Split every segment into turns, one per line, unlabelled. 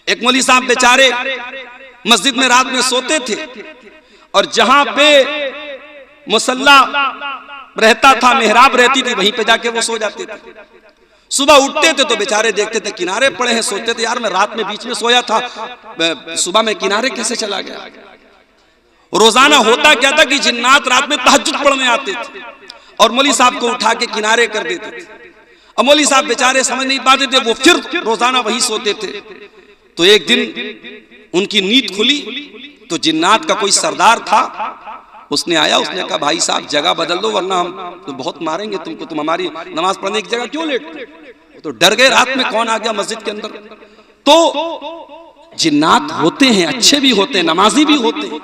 एक मौलवी साहब बेचारे मस्जिद में रात में सोते थे और जहां पे मुसल्ला रहता था, मेहराब रहती थी, वहीं पे जाके वो सो जाते थे। सुबह उठते थे तो बेचारे देखते थे किनारे पड़े हैं, सोचते थे यार मैं रात में बीच में सोया था, सुबह में किनारे कैसे चला गया। रोजाना होता क्या था कि जिन्नात रात में तहज्जुद पढ़ने आते थे और मौलवी साहब को उठा के किनारे कर देते थे। अब मौलवी साहब बेचारे समझ नहीं पाते थे, वो फिर रोजाना वही सोते थे। तो एक दिन उनकी नींद खुली तो जिन्नात का कोई सरदार था, उसने आया, उसने कहा भाई साहब जगह बदल दो वरना हम तो बहुत मारेंगे तुमको, तुम हमारी नमाज पढ़ने की जगह क्यों लेटते। तो डर गए, रात में कौन आ गया मस्जिद के अंदर। तो जिन्नात होते हैं, अच्छे भी होते हैं, नमाजी भी होते हैं,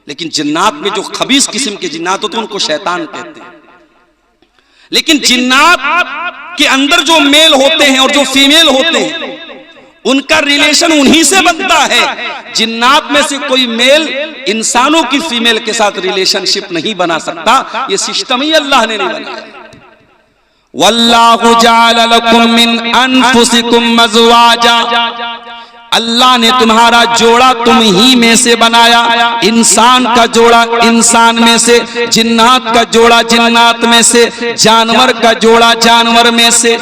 लेकिन जिन्नात में जो खबीस किस्म के जिन्नात होते हैं उनको शैतान कहते हैं। लेकिन जिन्नात के अंदर जो मेल होते हैं और जो फीमेल होते हैं उनका रिलेशन उन्हीं से बनता है। जिन्नात में से कोई मेल इंसानों की फीमेल के साथ रिलेशनशिप नहीं बना सकता, ये सिस्टम ही अल्लाह ने नहीं बनाया। वल्लाहु जअल लकुम मिन अनफुसिकुम अज़वाजा, अल्लाह ने तुम्हारा जोड़ा तुम ही में से बनाया। इंसान का जोड़ा इंसान में से, जिन्नात का जोड़ा जिन्नात में से, जानवर का जोड़ा जानवर में से।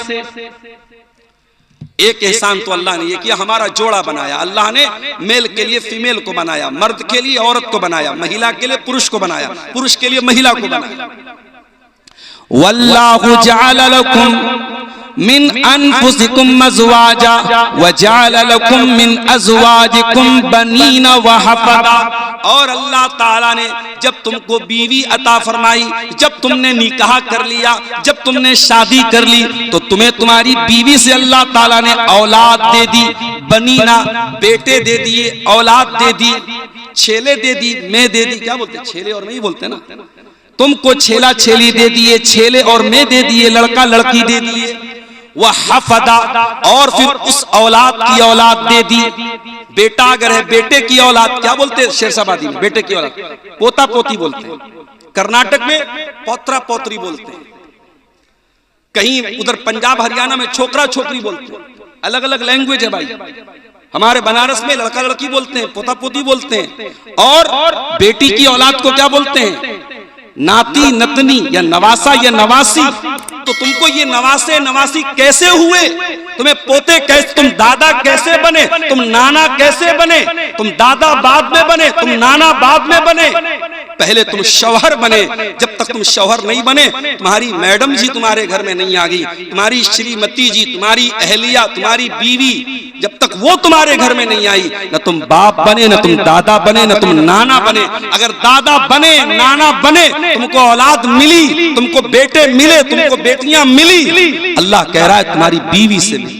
एक एहसान तो अल्लाह ने ये किया, हमारा जोड़ा बनाया। अल्लाह ने मेल के लिए फीमेल को बनाया, मर्द के लिए औरत को बनाया, महिला के लिए पुरुष को बनाया, पुरुष के लिए महिला को बनाया। वल्लाहु जअल लकुम मिन अनफुसिकुम अज़वाजा व जअल लकुम मिन अज़वाजिकुम बनीना व हफ़दा। और अल्लाह ताला ने जब तुमको बीवी अता फरमाई, जब तुमने निकाह कर लिया, जब तुमने शादी कर ली, तो तुम्हें तुम्हारी बीवी से अल्लाह ताला ने औलाद दे दी, बनीना बेटे दे दिए, औलाद दे दी, छेले दे दी, मैं दे दी। क्या बोलते, छेले और मैं ही बोलते ना। तुमको छेला छेली दे दिए, छेले और मैं दे दिए, लड़का लड़की दे दिए। वह हफदा, और फिर उस औलाद की औलाद दे दी। बेटा अगर है, बेटे की औलाद क्या बोलते हैं शेरशाबादी में, बेटे की औलाद पोता पोती बोलते हैं। कर्नाटक में पौत्रा पौत्री बोलते हैं, कहीं उधर पंजाब हरियाणा में छोकरा छोकरी बोलते हैं। अलग अलग लैंग्वेज है भाई। हमारे बनारस में लड़का लड़की बोलते हैं, पोता पोती बोलते हैं। और बेटी की औलाद को क्या बोलते हैं, नाती नतनी या नवासा या नवासी। तो तुमको ये नवासे नवासी कैसे हुए, तुम्हें पोते कैसे, तुम दादा कैसे बने, तुम नाना कैसे बने, तुम दादा बाद में बने, तुम नाना बाद में बने, पहले तुम शौहर बने। जब तक तुम शौहर नहीं बने, तुम्हारी मैडम जी तुम्हारे घर में नहीं आ गई, तुम्हारी श्रीमती जी, तुम्हारी अहलिया, तुम्हारी बीवी, जब तक वो तुम्हारे घर में नहीं आई, न तुम बाप बने, न तुम दादा बने, न तुम नाना बने। अगर दादा बने, नाना बने, तुमको औलाद मिली, तुमको बेटे मिले, तुमको बेटियां मिली, अल्लाह कह रहा है तुम्हारी बीवी से मिली।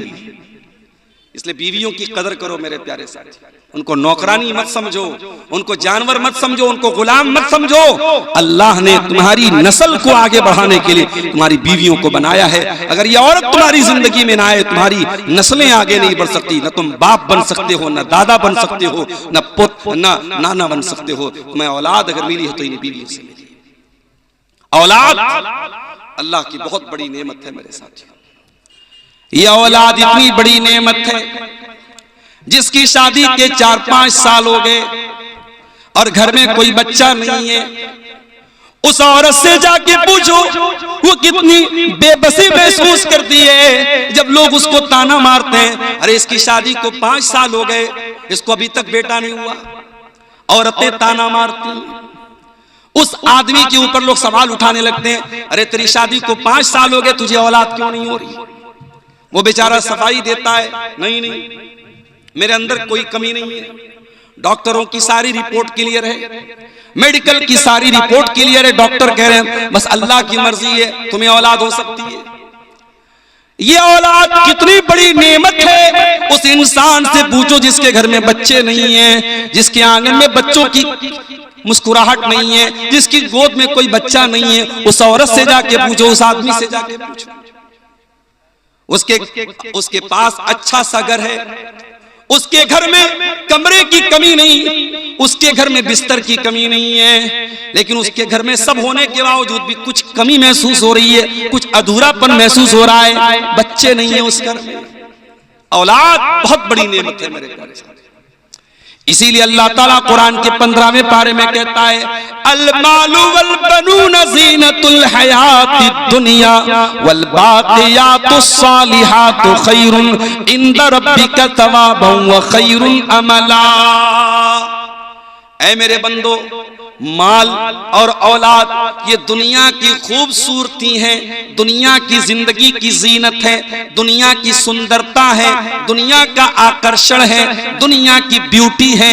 इसलिए बीवियों की कदर करो मेरे प्यारे साथी। उनको नौकरानी मत समझो, उनको जानवर मत समझो, उनको गुलाम मत समझो। अल्लाह ने तुम्हारी नस्ल को आगे बढ़ाने के लिए तुम्हारी बीवियों को बनाया है। अगर ये औरत तुम्हारी जिंदगी में ना आए, तुम्हारी नस्लें आगे नहीं बढ़ सकती। न तुम बाप बन सकते हो, न दादा बन सकते हो, न नाना बन सकते हो। तुम्हें औलाद अगर मिली है तो इन बीवियों से मिली। औलाद अल्लाह की बहुत बड़ी नेमत है मेरे साथियों। ये औलाद इतनी बड़ी नेमत है, जिसकी शादी के 4-5 साल हो गए और घर में कोई बच्चा नहीं है, उस औरत से जाके पूछो वो कितनी बेबसी महसूस करती है जब लोग उसको ताना मारते हैं, अरे इसकी शादी को 5 साल हो गए, इसको अभी तक बेटा नहीं हुआ। औरतें ताना मारती, उस आदमी के ऊपर लोग सवाल उठाने लगते हैं, अरे तेरी शादी को 5 साल हो गए, तुझे औलाद क्यों नहीं हो रही। वो बेचारा सफाई देता है, नहीं मेरे अंदर कोई कमी नहीं है, डॉक्टरों की सारी रिपोर्ट क्लियर है, मेडिकल की सारी रिपोर्ट क्लियर है, डॉक्टर कह रहे हैं बस अल्लाह की मर्जी है, तुम्हें औलाद हो सकती है। ये औलाद कितनी बड़ी नेमत है। उस इंसान से पूछो जिसके घर में बच्चे नहीं है, जिसके आंगन में बच्चों की मुस्कुराहट नहीं है, जिसकी गोद में कोई बच्चा नहीं है, उस औरत से जाके पूछो, उस आदमी से जाके पूछो। उसके पास अच्छा सा घर है, उसके घर में कमरे की कमी नहीं, उसके घर में बिस्तर की कमी नहीं है, लेकिन उसके घर में सब होने के बावजूद भी कुछ कमी महसूस हो रही है, कुछ अधूरापन महसूस हो रहा है, बच्चे नहीं है उस घर में। औलाद बहुत बड़ी नेमत है मेरे प्यारे साथी। इसीलिए अल्लाह ताला कुरान के 15वें पारे में कहता है, अल मालु वल बनून ज़ीनतुल हयातिद दुनिया वल बाक़ियातुस सालिहातु खैरुन इंदा रब्बिका सवाबन व खैरुन अमला। ऐ मेरे बंदो, माल और औलाद ये दुनिया की खूबसूरती है, दुनिया की जिंदगी की जीनत है, दुनिया की सुंदरता है, दुनिया का आकर्षण है, दुनिया की ब्यूटी है।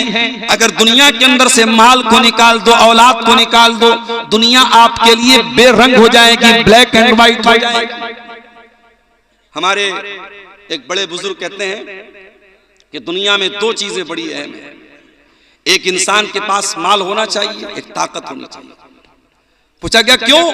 अगर दुनिया के अंदर से माल को निकाल दो, औलाद को निकाल दो, दुनिया आपके लिए बेरंग हो जाएगी, ब्लैक एंड व्हाइट हो जाएगी। हमारे एक बड़े बुजुर्ग कहते हैं कि दुनिया में दो चीजें बड़ी अहम है, एक इंसान के पास माल होना चाहिए, एक ताकत होनी चाहिए। पूछा गया क्यों?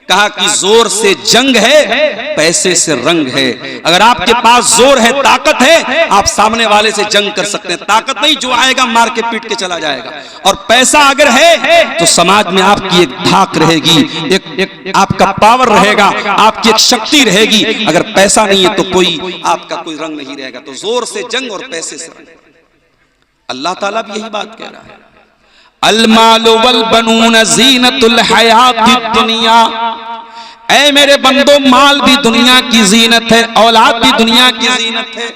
कहा कि जोर से जंग है, पैसे से रंग है। अगर आपके पास जोर है, ताकत है, आप सामने वाले से जंग कर सकते हैं। ताकत नहीं, जो आएगा मार के पीट के चला जाएगा। और पैसा अगर है तो समाज में आपकी एक धाक रहेगी, एक आपका पावर रहेगा, आपकी एक शक्ति रहेगी। अगर पैसा नहीं है तो कोई आपका कोई रंग नहीं रहेगा। तो जोर से जंग और पैसे से रंग। अल्लाह ताला भी यही बात कह रहा है, अल मालु वल बनून ज़ीनतुल हयातिद दुनिया। ऐ मेरे बंदो, माल भी दुनिया की जीनत है, औलाद भी दुनिया की जीनत है,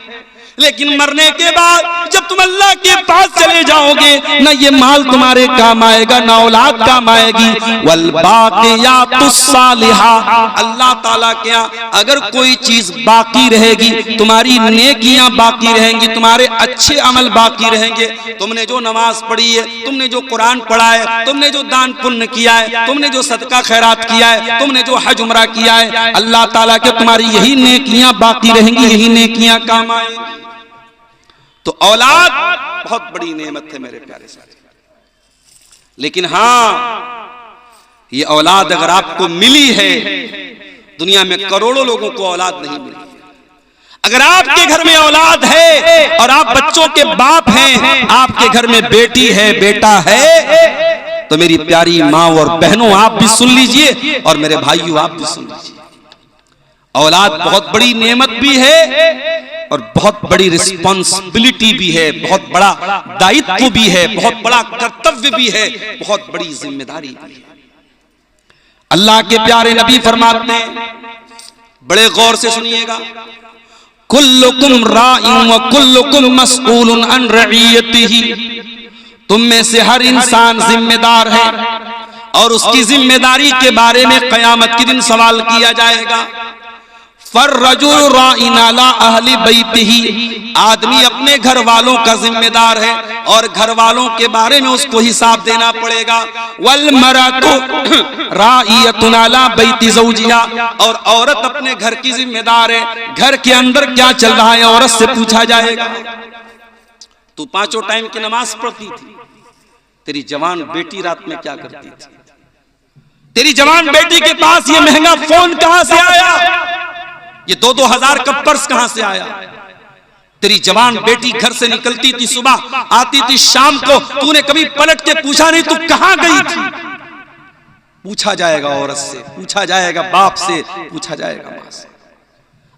लेकिन मरने के बाद जब तुम अल्लाह के पास चले जाओगे, न ये माल तुम्हारे काम आएगा, न औलाद काम आएगी। वल बाक़ियातुस सालिहा, अल्लाह ताला के यहाँ अगर कोई चीज बाकी रहेगी, तुम्हारी नेकियां बाकी रहेंगी, तुम्हारे अच्छे अमल बाकी रहेंगे। तुमने जो नमाज पढ़ी है, तुमने जो कुरान पढ़ा है, तुमने जो दान पुण्य किया है, तुमने जो सदका खैरात किया है, तुमने जो हज उमरा किया है, अल्लाह ताला के तुम्हारी यही नेकियां बाकी रहेंगी, यही नेकियां काम आएंगी। तो औलाद बहुत बड़ी नेमत है मेरे प्यारे साथी। लेकिन हां, ये औलाद अगर आपको मिली है, दुनिया में करोड़ों लोगों को औलाद नहीं मिली। अगर आपके घर में औलाद है और आप बच्चों के बाप हैं, आपके घर में बेटी है, बेटा है, तो मेरी प्यारी माँ और बहनों आप भी सुन लीजिए, और मेरे भाइयों आप भी सुन लीजिए। औलाद बहुत बड़ी नेमत भी है और बहुत बड़ी रिस्पॉन्सिबिलिटी भी है, बहुत बड़ा दायित्व भी है, बहुत बड़ा कर्तव्य भी है, बहुत बड़ी जिम्मेदारी भी है। अल्लाह के प्यारे नबी फरमाते हैं, बड़े गौर से सुनिएगा, कुल्लुकुम राइन व कुल्लुकुम मसऊलुन अन रइयतिही। तुम में से हर इंसान जिम्मेदार है और उसकी जिम्मेदारी के बारे में कयामत के दिन सवाल किया जाएगा। फर्रजुल राइन अला अहली बैतिही, आदमी अपने घर वालों का जिम्मेदार है और घर वालों के बारे में उसको हिसाब देना पड़ेगा। वल मरअतु राइयतुन अला बैति ज़ौजिहा, और औरत अपने घर की जिम्मेदार है, घर के अंदर क्या चल रहा है औरत से पूछा जाएगा। तू पांचों टाइम की नमाज पढ़ती थी, तेरी जवान बेटी रात में क्या करती थी? तेरी जवान बेटी के पास ये महंगा फोन कहां से आया? ये 2-2 हजार का पर्स कहां से आया? तेरी जवान बेटी घर से निकलती थी, सुबह आती थी, शाम को तूने कभी पलट के पूछा नहीं तू कहां गई थी? पूछा जाएगा औरत से, पूछा जाएगा बाप से, पूछा जाएगा मां से।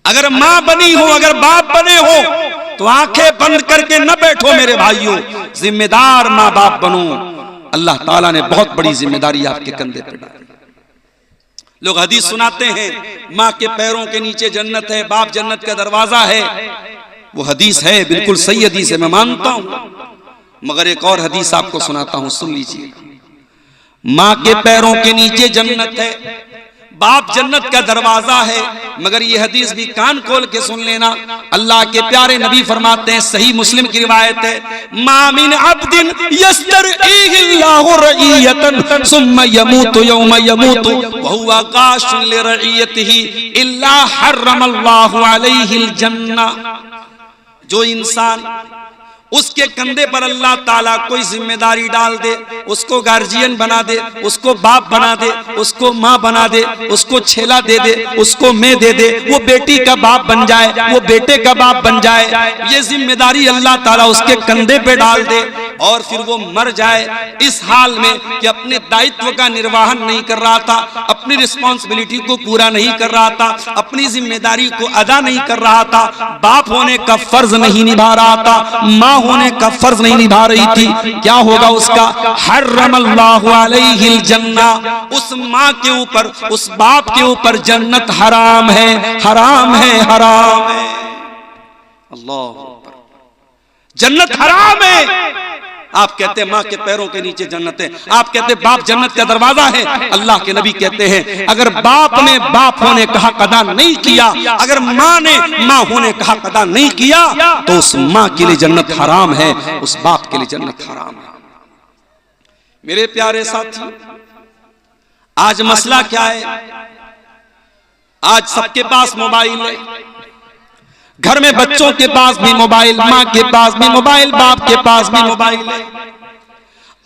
अगर मां बनी हो, अगर बाप बने हो, तो आंखें बंद करके न बैठो मेरे भाइयों, जिम्मेदार मां बाप बनो। अल्लाह ताला ने बहुत बड़ी जिम्मेदारी आपके कंधे पर डाली। लोग हदीस सुनाते हैं, माँ के पैरों के नीचे जन्नत है, बाप जन्नत का दरवाजा है। वो हदीस है, बिल्कुल सही हदीस है, मैं मानता हूं, मगर एक और हदीस आपको सुनाता हूं, सुन लीजिए। माँ के पैरों के नीचे जन्नत है, बाप जन्नत का दरवाजा है, मगर ये हदीस भी कान खोल के सुन लेना। अल्लाह के प्यारे नबी फरमाते हैं, सही मुस्लिम की रिवायत है, मा मिन अब्दिन यस्तरईहिल्लाहु रईयतन सुम्मा यमूतु यौमा यमूतु व हुवा काशुन लिरईयतिही इल्ला हर्रमल्लाहु अलैहिल जन्नह। जो इंसान उसके कंधे पर अल्लाह ताला कोई जिम्मेदारी डाल दे, उसको गार्जियन बना दे, उसको बाप बना दे, उसको माँ बना दे, उसको छेला दे दे, उसको मैं दे दे, वो बेटी का बाप बन जाए, वो बेटे का बाप बन जाए, ये जिम्मेदारी अल्लाह ताला उसके कंधे पे डाल दे, और फिर वो मर जाए इस हाल में कि अपने दायित्व का निर्वहन नहीं कर रहा था, अपनी रिस्पॉन्सिबिलिटी को पूरा नहीं कर रहा था, अपनी जिम्मेदारी को अदा नहीं कर रहा था, बाप होने का फर्ज नहीं निभा रहा था, माँ होने का फर्ज नहीं निभा रही थी, क्या होगा उसका? हर्रमल्लाहु अलैहिल जन्ना, उस माँ के ऊपर, उस बाप के ऊपर जन्नत हराम है, हराम है, हराम है। अल्लाह, जन्नत हराम है। आप कहते हैं माँ के पैरों के नीचे जन्नत है, आप कहते हैं बाप जन्नत का दरवाजा है। अल्लाह के नबी कहते हैं अगर बाप ने बाप होने का हक अदा नहीं किया, अगर माँ ने माँ होने का हक अदा नहीं किया, तो उस माँ के लिए जन्नत हराम है, उस बाप के लिए जन्नत हराम है। मेरे प्यारे साथी, आज मसला क्या है? आज सबके पास मोबाइल है, घर में बच्चों के पास भी मोबाइल, माँ के पास भी मोबाइल, बाप के पास भी मोबाइल है।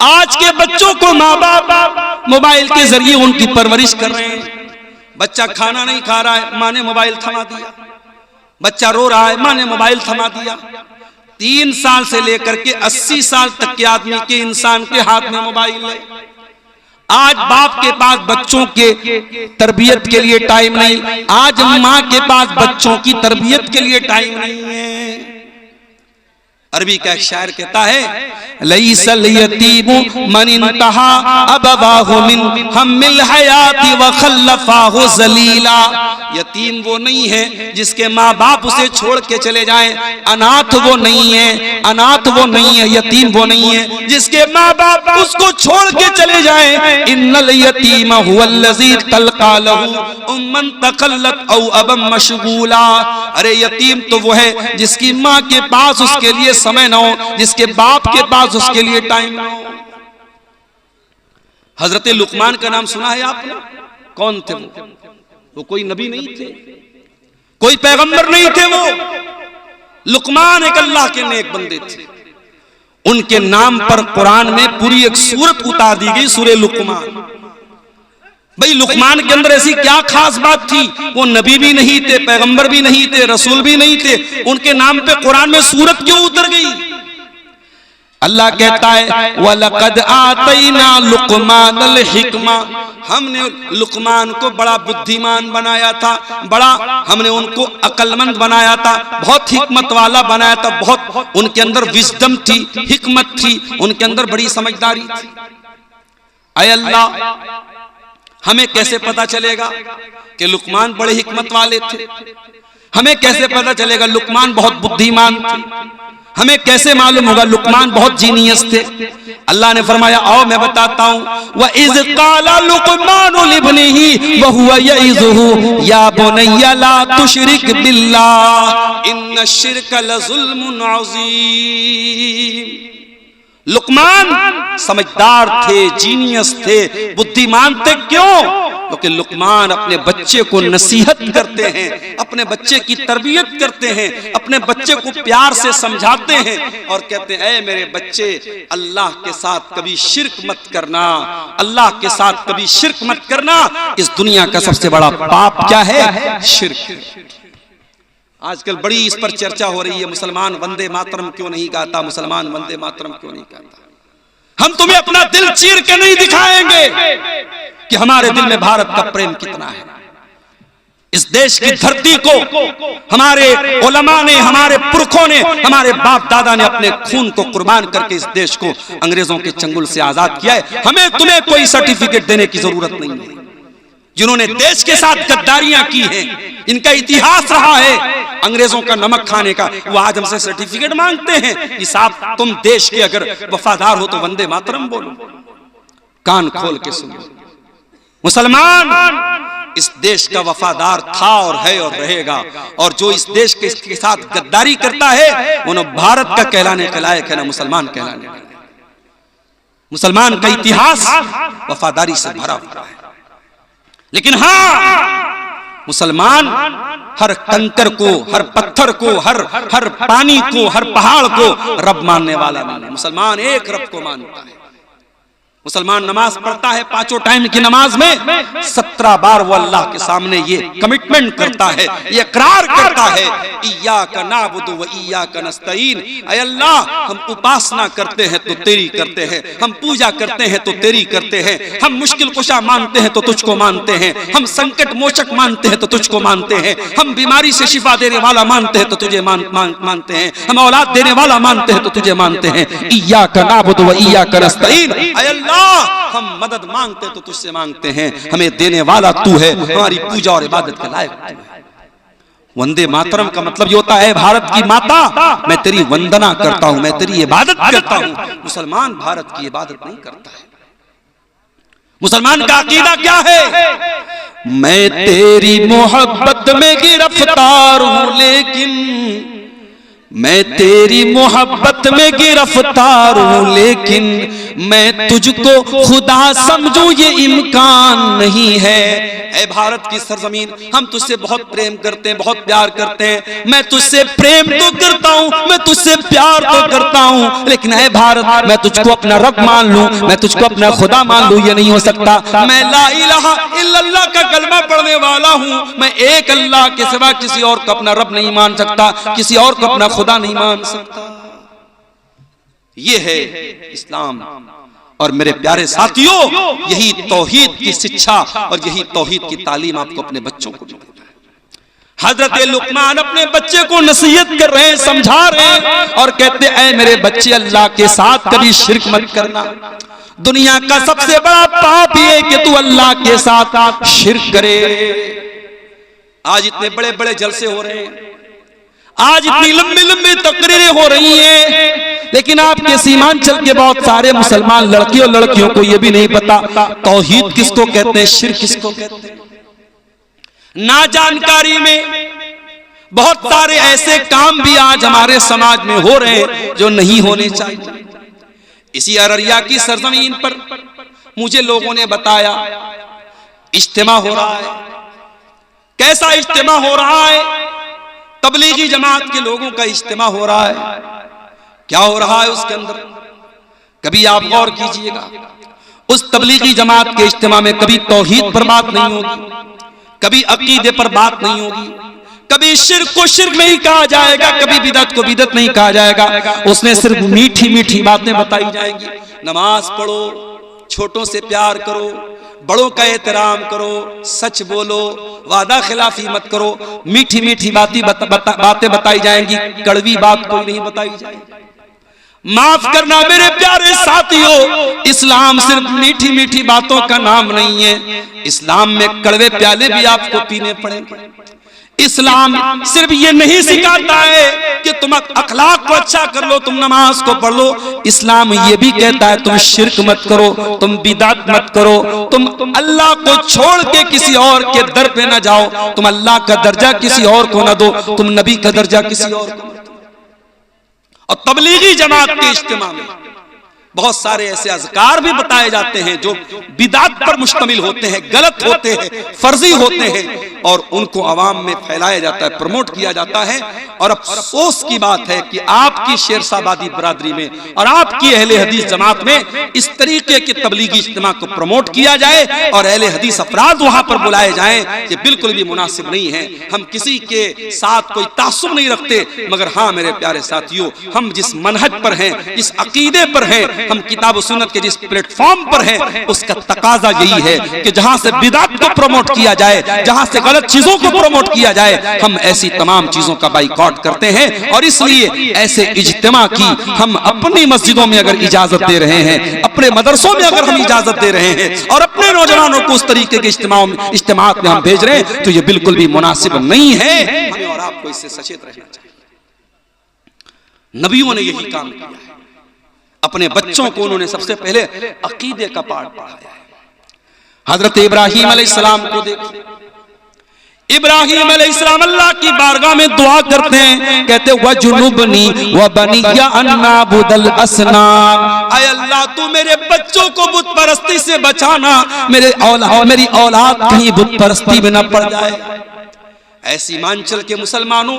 आज के बच्चों को माँ बाप मोबाइल के जरिए उनकी परवरिश कर रहे हैं। बच्चा खाना नहीं खा रहा है, माँ ने मोबाइल थमा दिया। बच्चा रो रहा है, माँ ने मोबाइल थमा दिया। 3 साल से लेकर के 80 साल तक के आदमी के, इंसान के हाथ में मोबाइल है। आज बाप के पास बच्चों के तरबियत के लिए टाइम नहीं, आज माँ के पास बच्चों की तरबियत के लिए टाइम नहीं है। अरबी का एक शायर कहता है लईसल यतीमु मन इंतहा अबवाहु मिन हम्मिल हयाती व खल्लफाहु जलीला। यतीम वो नहीं है जिसके माँ बाप उसे छोड़ के चले जाएं, अनाथ वो नहीं है, अनाथ वो नहीं है, यतीम वो नहीं है जिसके माँ बाप उसको छोड़ के चले जाएं। इन्नल यतीम हुवल्लज़ी तल्का लहू उम्मन तकल्लत औ अबम मशगूला। अरे यतीम तो वो है जिसकी माँ के पास उसके लिए समय न हो, जिसके बाप के पास उसके लिए टाइम न हो। हजरत लुकमान का नाम सुना है आपने? कौन थे वो कोई नबी नहीं थे, कोई पैगंबर नहीं थे। वो लुकमान एक अल्लाह के नेक बंदे थे। उनके नाम पर कुरान में पूरी एक सूरत उतार दी गई, सूरे लुकमान। भाई लुकमान के अंदर ऐसी क्या खास बात थी? वो नबी भी नहीं थे, पैगंबर भी नहीं थे, रसूल भी नहीं थे, उनके नाम पे कुरान में सूरत क्यों उतर गई? अल्लाह कहता है वलक़द आतैना लुक़मानल हिक्मा, हमने लुकमान को बड़ा बुद्धिमान बनाया था, बड़ा हमने उनको अक्लमंद बनाया था, बहुत हिकमत वाला बनाया था, बहुत उनके अंदर विजडम थी, हिकमत थी, उनके अंदर बड़ी समझदारी थी। ऐ अल्लाह, हमें कैसे पता चलेगा कि लुकमान बड़े हिकमत वाले थे? हमें कैसे पता चलेगा लुकमान बहुत बुद्धिमान थे? हमें कैसे मालूम होगा लुकमान बहुत जीनियस थे? अल्लाह ने फरमाया आओ मैं बताता हूँ, व इज़ क़ाला लुक़मानु लिब्निही व हुवा यइज़ुहु या बुनय्या ला तुशरिक बिल्लाह इन्न शिरक लज़ुल्मुन अज़ीम। लुकमान समझदार थे, जीनियस थे, बुद्धिमान थे। क्यों? क्योंकि लुकमान अपने बच्चे को नसीहत करते हैं, अपने बच्चे की तरबियत करते हैं, अपने बच्चे को प्यार से समझाते हैं और कहते हैं ऐ मेरे बच्चे, अल्लाह के साथ कभी शिर्क मत करना, अल्लाह के साथ कभी शिर्क मत करना। इस दुनिया का सबसे बड़ा पाप क्या है? शिर्क। आजकल बड़ी इस पर चर्चा हो रही है, मुसलमान वंदे मातरम क्यों नहीं गाता, मुसलमान वंदे मातरम क्यों नहीं गाता। हम तुम्हें अपना दिल चीर के नहीं दिखाएंगे कि हमारे दिल में भारत का प्रेम कितना है। इस देश की धरती को हमारे उलमा ने, हमारे पुरखों ने, हमारे बाप दादा ने अपने खून को कुर्बान करके इस देश को अंग्रेजों के चंगुल से आजाद किया है। हमें तुम्हें कोई सर्टिफिकेट देने की जरूरत नहीं है। जिन्होंने देश के साथ गद्दारियां की हैं, इनका इतिहास रहा है अंग्रेजों का नमक खाने का, वो आज हमसे सर्टिफिकेट मांगते हैं कि साहब तुम देश के अगर वफादार हो तो वंदे मातरम बोलो। कान खोल के सुनो, मुसलमान इस देश का वफादार था और है और रहेगा, और जो इस देश के साथ गद्दारी करता है वो न भारत का कहलाने के लायक है, न मुसलमान कहलाने का। मुसलमान का इतिहास वफादारी से भरा हुआ है। लेकिन हाँ, मुसलमान हर कंकर को, हर पत्थर को, हर पानी को, हर पहाड़ को रब मानने वाला नहीं है। मुसलमान एक रब को मानता है। मुसलमान नमाज पढ़ता है, पांचों टाइम की नमाज में 17 बार वो अल्लाह के सामने ये कमिटमेंट करता है, ये इकरार करता है, इय्याका नअबुदु व इय्याका नस्तईन। ऐ अल्लाह, हम उपासना करते हैं तो तेरी करते हैं, हम पूजा करते हैं तो तेरी करते हैं, हम मुश्किल कुशा मानते हैं तो तुझको मानते हैं, हम संकट मोचक मानते हैं तो तुझको मानते हैं, हम बीमारी से शिफा देने वाला मानते हैं तो तुझे मानते हैं, हम औलाद देने वाला मानते हैं तो तुझे मानते हैं। इय्याका नअबुदु व इय्याका नस्तईन। ऐ अल्लाह, हम मदद मांगते तो तुझसे मांगते हैं, हमें देने वाला तू है, हमारी पूजा और इबादत के लायक तू है। वंदे मातरम का मतलब ये होता है, भारत की माता मैं तेरी वंदना करता हूं, मैं तेरी इबादत करता हूं। मुसलमान भारत की इबादत नहीं करता है। मुसलमान का अकीदा क्या है? मैं तेरी मोहब्बत में गिरफ्तार हूं, लेकिन मैं तेरी मोहब्बत में गिरफ्तार हूं, लेकिन मैं तुझको खुदा समझूं ये इम्कान नहीं है। ऐ भारत की सरजमीन, हम तुझसे बहुत प्रेम करते हैं, बहुत प्यार करते हैं, मैं तुझसे प्रेम तो करता हूं, मैं तुझसे प्यार तो करता हूं, लेकिन ऐ भारत, मैं तुझको अपना रब मान लूं, मैं तुझको अपना खुदा मान लूं, ये नहीं हो सकता। मैं ला इलाहा इल्लल्लाह का कलमा पढ़ने वाला हूं, मैं एक अल्लाह के सिवा किसी और को अपना रब नहीं मान सकता, किसी और को अपना खुदा नहीं मान सकता। ये है इस्लाम। और मेरे प्यारे साथियों, यही तौहीद की शिक्षा और यही तौहीद की तालीम आपको अपने बच्चों को देना है। हजरत लुकमान अपने बच्चे को नसीहत कर रहे हैं, समझा रहे हैं और कहते हैं, ऐ मेरे बच्चे, अल्लाह के साथ कभी शिर्क मत करना। दुनिया का सबसे बड़ा पाप ये कि तू अल्लाह के साथ शिर्क करे। आज इतने बड़े बड़े जलसे हो रहे हैं, आज इतनी लंबी लंबी तकरीरें हो रही हैं, लेकिन आपके सीमांचल के बहुत सारे मुसलमान लड़के और लड़कियों को यह भी नहीं पता तौहीद किसको कहते हैं, शिर्क किसको कहते हैं। ना जानकारी में बहुत सारे ऐसे काम भी आज हमारे समाज में हो रहे हैं जो नहीं होने चाहिए। इसी अररिया की सरजमीन पर मुझे लोगों ने बताया इज्तिमा हो रहा है। कैसा इज्तिमा हो रहा है? तबलीगी जमात के लोगों का इज्तिमा हो रहा है। क्या हो रहा है उसके अंदर? कभी आप गौर कीजिएगा, उस तबलीगी जमात के इज्तिमा में कभी तौहीद पर बात नहीं होगी, कभी अकीदे पर बात नहीं होगी, कभी शिर्क को शिर्क नहीं कहा जाएगा, कभी बिदअत को बिदअत नहीं कहा जाएगा। उसमें सिर्फ मीठी मीठी बातें बताई जाएंगी। नमाज पढ़ो, छोटों से प्यार करो, बड़ों का एहतराम करो, सच बोलो, वादा खिलाफी मत करो। मीठी मीठी बातें बताई जाएंगी, कड़वी बात कोई नहीं बताई जाएगी। माफ करना मेरे प्यारे साथियों, इस्लाम सिर्फ मीठी मीठी बातों का नाम नहीं है। इस्लाम में कड़वे प्याले भी आपको पीने पड़ेंगे। इस्लाम सिर्फ ये नहीं सिखाता है कि तुम अखलाक को अच्छा कर लो, तुम नमाज को पढ़ लो। इस्लाम ये भी कहता है तुम शिर्क मत करो, तुम बिदात मत करो, तुम अल्लाह को छोड़ के किसी और के दर पे ना जाओ, तुम अल्लाह का दर्जा किसी और को ना दो, तुम नबी का दर्जा किसी और को। और तबलीगी जमात के इज्तिमा में बहुत सारे ऐसे अज़कार भी बताए जाते हैं जो बिदात पर मुश्तमिल होते हैं, गलत होते हैं, फर्जी होते हैं, और उनको अवाम में फैलाया जाता है, प्रमोट किया जाता है। और अफसोस की बात है कि आपकी शेरशाबादी बरादरी में और आपकी अहले हदीस जमात में इस तरीके के तबलीगी इज्तिमा को प्रमोट किया जाए और अहले हदीस अफराद वहां पर बुलाए जाएं, ये बिल्कुल भी मुनासिब नहीं है। हम किसी के साथ कोई तासुब नहीं रखते, मगर हाँ मेरे प्यारे साथियों, हम जिस मनहज पर हैं, जिस अकीदे पर हैं, हम किताब सुन्नत के जिस प्लेटफॉर्म पर हैं, उसका तकाजा यही है कि जहां से बिदात को प्रमोट किया जाए, जहां से गलत चीजों को प्रमोट किया जाए, हम ऐसी तमाम चीजों का बाइकआउट करते हैं। और इसलिए ऐसे इज्तिमा की हम अपनी मस्जिदों में अगर इजाजत दे रहे हैं, अपने मदरसों में अगर हम इजाजत दे रहे हैं और अपने नौजवानों को उस तरीके के इज्तिमात में हम भेज रहे हैं, तो ये बिल्कुल भी मुनासिब नहीं है। हमें और आपको इससे सचेत रहना चाहिए। नबियों ने यही काम किया है। अपने बच्चों को उन्होंने सबसे पहले अकीदे का पाठ पढ़ाया है। हजरत इब्राहीम अलैहिस्सलाम को देखो, इब्राहीम अलैहिस्सलाम अल्लाह की बारगाह में दुआ करते हैं, कहते वजुनुबनी व बनिया अन नाबुदल असनाम। ऐ अल्लाह, तू मेरे बच्चों को बुत परस्ती से बचाना, मेरी औलाद कहीं बुत परस्ती में न पड़ जाए। ऐ सीमांचल के मुसलमानों,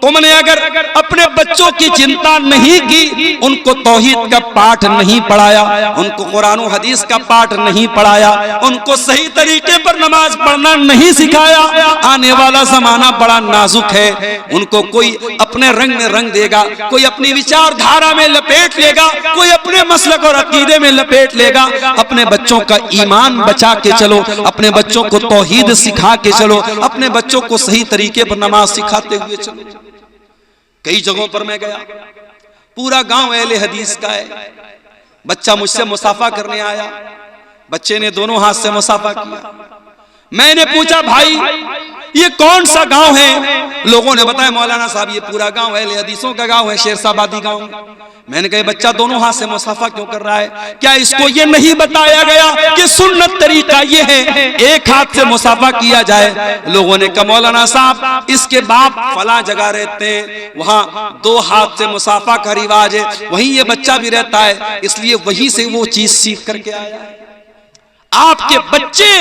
तुमने अगर अपने बच्चों की चिंता नहीं की, उनको तौहीद का पाठ नहीं पढ़ाया, उनको कुरान और हदीस का पाठ नहीं पढ़ाया, उनको सही तरीके पर नमाज पढ़ना नहीं सिखाया, आने वाला जमाना बड़ा नाजुक है। उनको कोई अपने रंग में रंग देगा, कोई अपनी विचारधारा में लपेट लेगा, कोई अपने मसलक और अकीदे में लपेट लेगा। अपने बच्चों का ईमान बचा के चलो, अपने बच्चों को तौहीद सिखा के चलो, अपने बच्चों को सही तरीके पर नमाज सिखाते हुए चलो। कई जगहों पर मैं गया, पूरा गांव अहले हदीस का है। बच्चा मुझसे मुसाफा करने आया, बच्चे ने दोनों हाथ से मुसाफा किया। मैंने पूछा, भाई ये कौन सा गांव है? लोगों ने बताया, मौलाना साहब ये पूरा गांव अहले हदीसों का गांव है, शेरशाबादी गांव। मैंने कहा, बच्चा दोनों हाथ से मुसाफा क्यों कर रहा है? क्या इसको ये नहीं बताया गया कि सुन्नत तरीका ये है एक हाथ से मुसाफा किया जाए? लोगों ने कहा, मौलाना साहब इसके बाप फला जगह रहते हैं, वहां 2 हाथ से मुसाफा का रिवाज है, वहीं ये बच्चा भी रहता है, इसलिए वहीं से वो चीज सीख करके आया है। आपके बच्चे,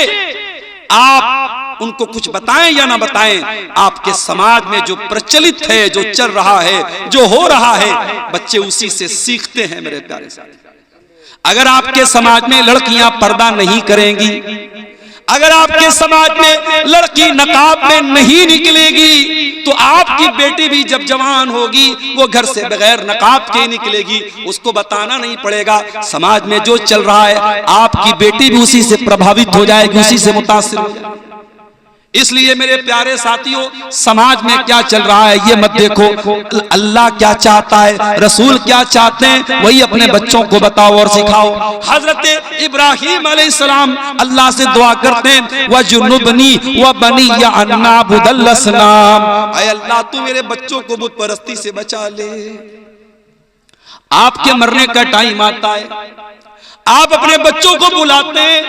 आप उनको कुछ बताएं या ना बताएं, आपके समाज में जो प्रचलित है, जो चल रहा है, जो हो रहा है, बच्चे उसी से सीखते हैं। मेरे प्यारे साथी, अगर आपके समाज में लड़कियां पर्दा नहीं करेंगी, अगर आपके समाज में लड़की नकाब में नहीं निकलेगी, तो आपकी बेटी भी जब जवान होगी वो घर से बगैर नकाब के निकलेगी। उसको बताना नहीं पड़ेगा, समाज में जो चल रहा है आपकी बेटी भी उसी से प्रभावित हो जाएगी, उसी से मुतासिर हो जाएगी। इसलिए मेरे प्यारे साथियों, समाज में क्या चल रहा है ये मत देखो, अल्लाह क्या चाहता है, रसूल क्या चाहते हैं, वही अपने बच्चों को बताओ और सिखाओ। हजरत इब्राहीम अलैहिस्सलाम अल्लाह से दुआ करते हैं, वजुनुबनी व बनिया अन नअबुदल असनाम, ऐ अल्लाह तू मेरे बच्चों को बुत परस्ती से बचा ले। आपके मरने का टाइम आता है, आप अपने बच्चों को बुलाते हैं,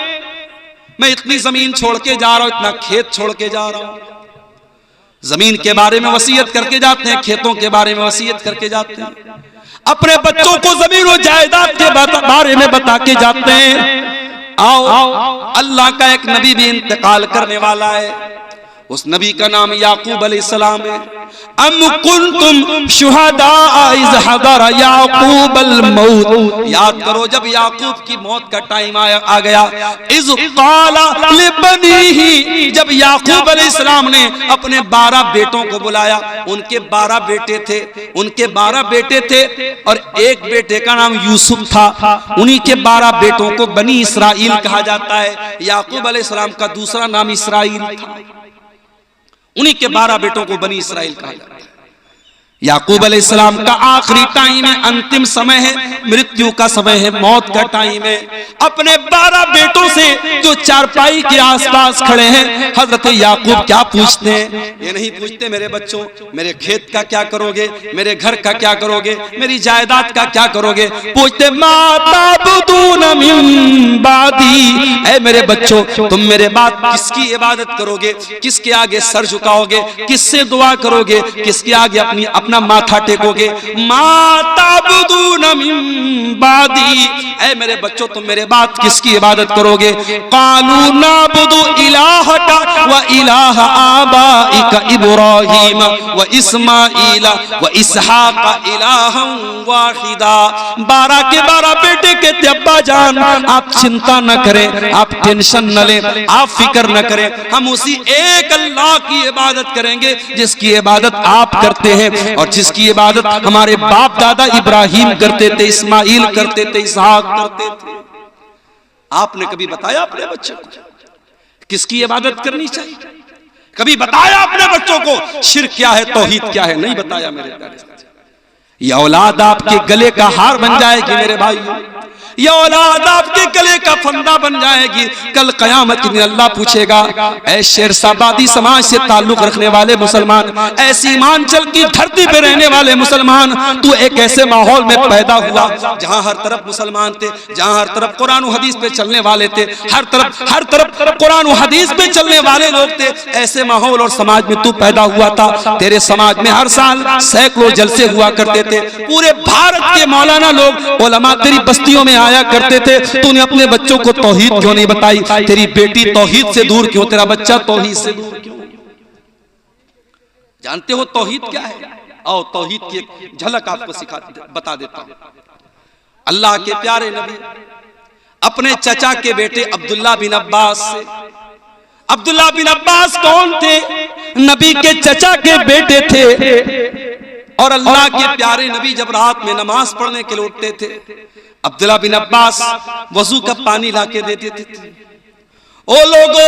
मैं इतनी जमीन छोड़ के जा रहा हूं, इतना खेत छोड़ के जा रहा हूं। जमीन के बारे में वसीयत करके जाते हैं, खेतों के बारे में वसीयत करके जाते हैं, अपने बच्चों को जमीन और जायदाद के बारे में बता के जाते हैं। आओ, अल्लाह का एक नबी भी इंतकाल करने वाला है, उस नबी का नाम याकूब अलैहिस्सलाम है। अम कुंतुम शुहदा इज़ हदर याकूब अल मौत, याद करो जब याकूब की मौत का टाइम आ गया। इज़ क़ाला लिबनीही, जब याकूब अलैहिस्सलाम ने अपने 12 बेटों को बुलाया, उनके 12 बेटे थे, उनके 12 बेटे थे और एक बेटे का नाम यूसुफ था। उन्हीं के 12 बेटों को बनी इसराइल कहा जाता है। याकूब अलैहिस्सलाम का दूसरा नाम इसराइल था। उन्हीं के 12 बेटों को बनी इसराइल कहा जाता है। याकूब अलैहिस्सलाम का आखिरी टाइम है, अंतिम समय है, मृत्यु का समय है, मौत का टाइम है। अपने 12 बेटों से जो चारपाई के आसपास खड़े हैं, हजरत याकूब क्या पूछते हैं? ये नहीं पूछते मेरे बच्चों मेरे खेत का क्या करोगे, मेरे घर का क्या करोगे, मेरी जायदाद का क्या करोगे। पूछते माताबुदून मिन बादी, ऐ मेरे बच्चों तुम मेरे बाद किसकी इबादत करोगे, किसके आगे सर झुकाओगे, किससे दुआ करोगे, किसके आगे अपना माथा टेकोगे। माताबुदून मिन बादी, ऐ मेरे बच्चों तुम मेरे बाद किसकी इबादत करोगे। कालू नाबुदु इलाहका व इलाह आबाइका इब्राहीम व इस्माइल व इसहाक इलाहन वाहिदा। 12 के 12 बेटे कहते अब्बा जान आप चिंता न करें, आप टेंशन न लें, आप फिक्र न करें, हम उसी एक अल्लाह की इबादत करेंगे जिसकी इबादत आप करते हैं और जिसकी इबादत हमारे बाप दादा इब्राहिम करते थे, इस्माइल करते थे, इसहाक करते थे। आपने कभी बताया अपने बच्चों को किसकी इबादत करनी चाहिए? कभी बताया अपने बच्चों को शिर्क क्या है, तौहीद क्या है? नहीं बताया मेरे प्यारे साथी। यह औलाद आपके गले का हार बन जाएगी मेरे भाइयों, यह औलाद आपके गले का फंदा बन जाएगी। कल कयामत के दिन अल्लाह पूछेगा, ऐ शेरशाबादी समाज से ताल्लुक रखने वाले मुसलमान, ऐ सीमांचल की धरती पे रहने वाले मुसलमान, तू एक ऐसे माहौल में पैदा हुआ जहां हर तरफ मुसलमान थे, जहां हर तरफ कुरान और हदीस पे चलने वाले थे, हर तरफ कुरान और हदीस पे चलने वाले लोग थे। ऐसे माहौल और समाज में तू पैदा हुआ था। तेरे समाज में हर साल सैकड़ों जलसे हुआ करते थे, पूरे भारत के मौलाना लोग उलमा तेरी बस्तियों में आया करते थे। तूने अपने बच्चों को तौहीद क्यों नहीं बताई? तेरी बेटी तौहीद से दूर क्यों, तेरा बच्चा तौहीद से दूर क्यों? जानते हो तौहीद क्या है? और तौहीद की एक झलक आपको बता देता हूं। अल्लाह के प्यारे नबी अपने चचा के बेटे अब्दुल्ला बिन अब्बास से, अब्दुल्ला बिन अब्बास कौन थे? नबी के चचा के बेटे थे। और अल्लाह के प्यारे नबी जब रात में नमाज पढ़ने के लिए उठते थे, अब्दुल्ला बिन अब्बास वजू का पानी लाके दे देते थे। ओ लोगो,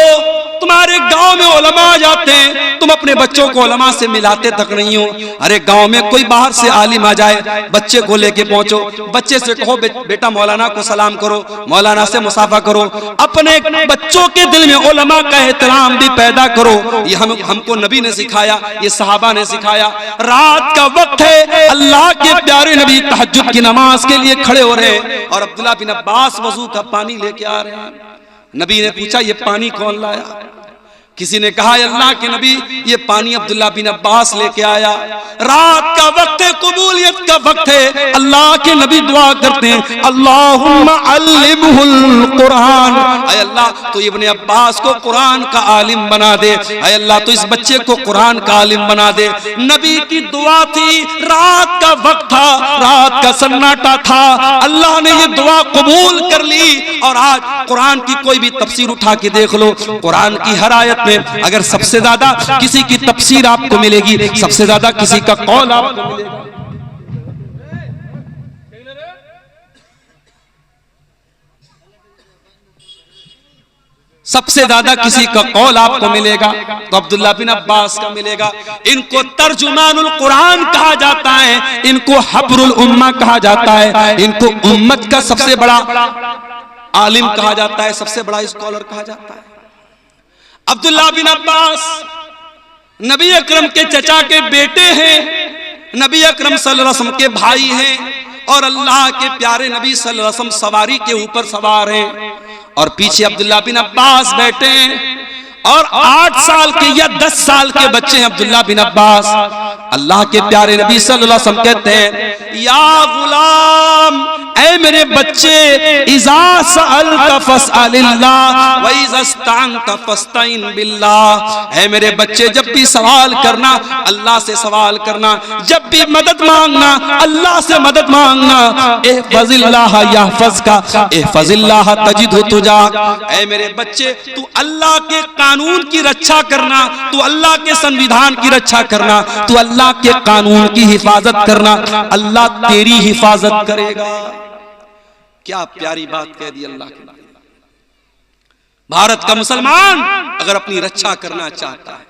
तुम्हारे गांव में उलमा जाते हैं, तुम अपने बच्चों को उलमा से मिलाते तक नहीं हो। अरे गांव में कोई बाहर से आलिम आ जाए, बच्चे को लेके पहुंचो, बच्चे से कहो बेटा मौलाना को सलाम करो, मौलाना से मुसाफा करो। अपने बच्चों के दिल में उलमा का एहतराम भी पैदा करो। ये हमको नबी ने सिखाया, ये सहाबा ने सिखाया। रात का वक्त है, अल्लाह के प्यारे नबी तहज्जुद की नमाज के लिए खड़े हो रहे हैं और अब्दुल्ला बिन अब्बास वजू का पानी लेके आ रहे हैं। नबी ने पूछा ये पानी कौन लाया? किसी ने कहा अल्लाह के नबी ये पानी अब्दुल्ला बिन अब्बास लेके आया। रात का वक्त है, कबूलियत का वक्त है। अल्लाह के नबी दुआ करते हैं, अल्लाहुम्मा अल्लिमहुल कुरान। ऐ अल्लाह तो इब्ने अब्बास को कुरान का आलिम बना दे। ऐ अल्लाह तो इस बच्चे को कुरान का आलिम बना दे। नबी की दुआ थी, रात का वक्त था, रात का सन्नाटा था, अल्लाह ने ये दुआ कबूल कर ली। और आज कुरान की कोई भी तफसीर उठा के देख लो, कुरान की हर आयत में अगर सबसे ज्यादा किसी की तफसीर आपको मिलेगी, सबसे ज्यादा किसी का कौल आपको मिलेगा। सबसे ज्यादा किसी का कौल आपको मिलेगा तो अब्दुल्ला बिन अब्बास का मिलेगा। इनको तर्जुमानुल कुरान कहा जाता है, इनको हब्रुल उम्मा कहा जाता है, इनको उम्मत का सबसे बड़ा आलिम कहा जाता है, सबसे बड़ा स्कॉलर कहा जाता है। अब्दुल्ला बिन अब्बास नबी अकरम के चचा के बेटे हैं, नबी अकरम सल्लल्लाहु अलैहि वसल्लम के भाई हैं और अल्लाह के प्यारे नबी सल्लल्लाहु अलैहि वसल्लम सवारी के ऊपर सवार हैं और पीछे अब्दुल्ला बिन अब्बास बैठे हैं और 8 साल के या 10 साल के बच्चे हैं अब्दुल्ला बिन अब्बास। अल्लाह के प्यारे नबी सल्लल्लाहु अलैहि वसल्लम कहते हैं, या गुलाम, ऐ मेरे बच्चे, इज़ा सअलता फस्अलिल्लाह व इज़ा इस्तअनता फस्तईन बिल्लाह। ऐ मेरे बच्चे, जब भी सवाल करना अल्लाह से सवाल करना, जब भी मदद मांगना अल्लाह से मदद मांगना। इहफज़िल्लाह यहफज़का इहफज़िल्लाह तजिदहु तुजाक। ऐ मेरे बच्चे, तू अल्लाह के कानून की रक्षा करना, तू अल्लाह के संविधान की रक्षा करना, तू अल्लाह के कानून की हिफाजत करना, अल्लाह तेरी हिफाजत करेगा। क्या प्यारी बात कह दी अल्लाह के। भारत का मुसलमान अगर अपनी रक्षा करना चाहता है,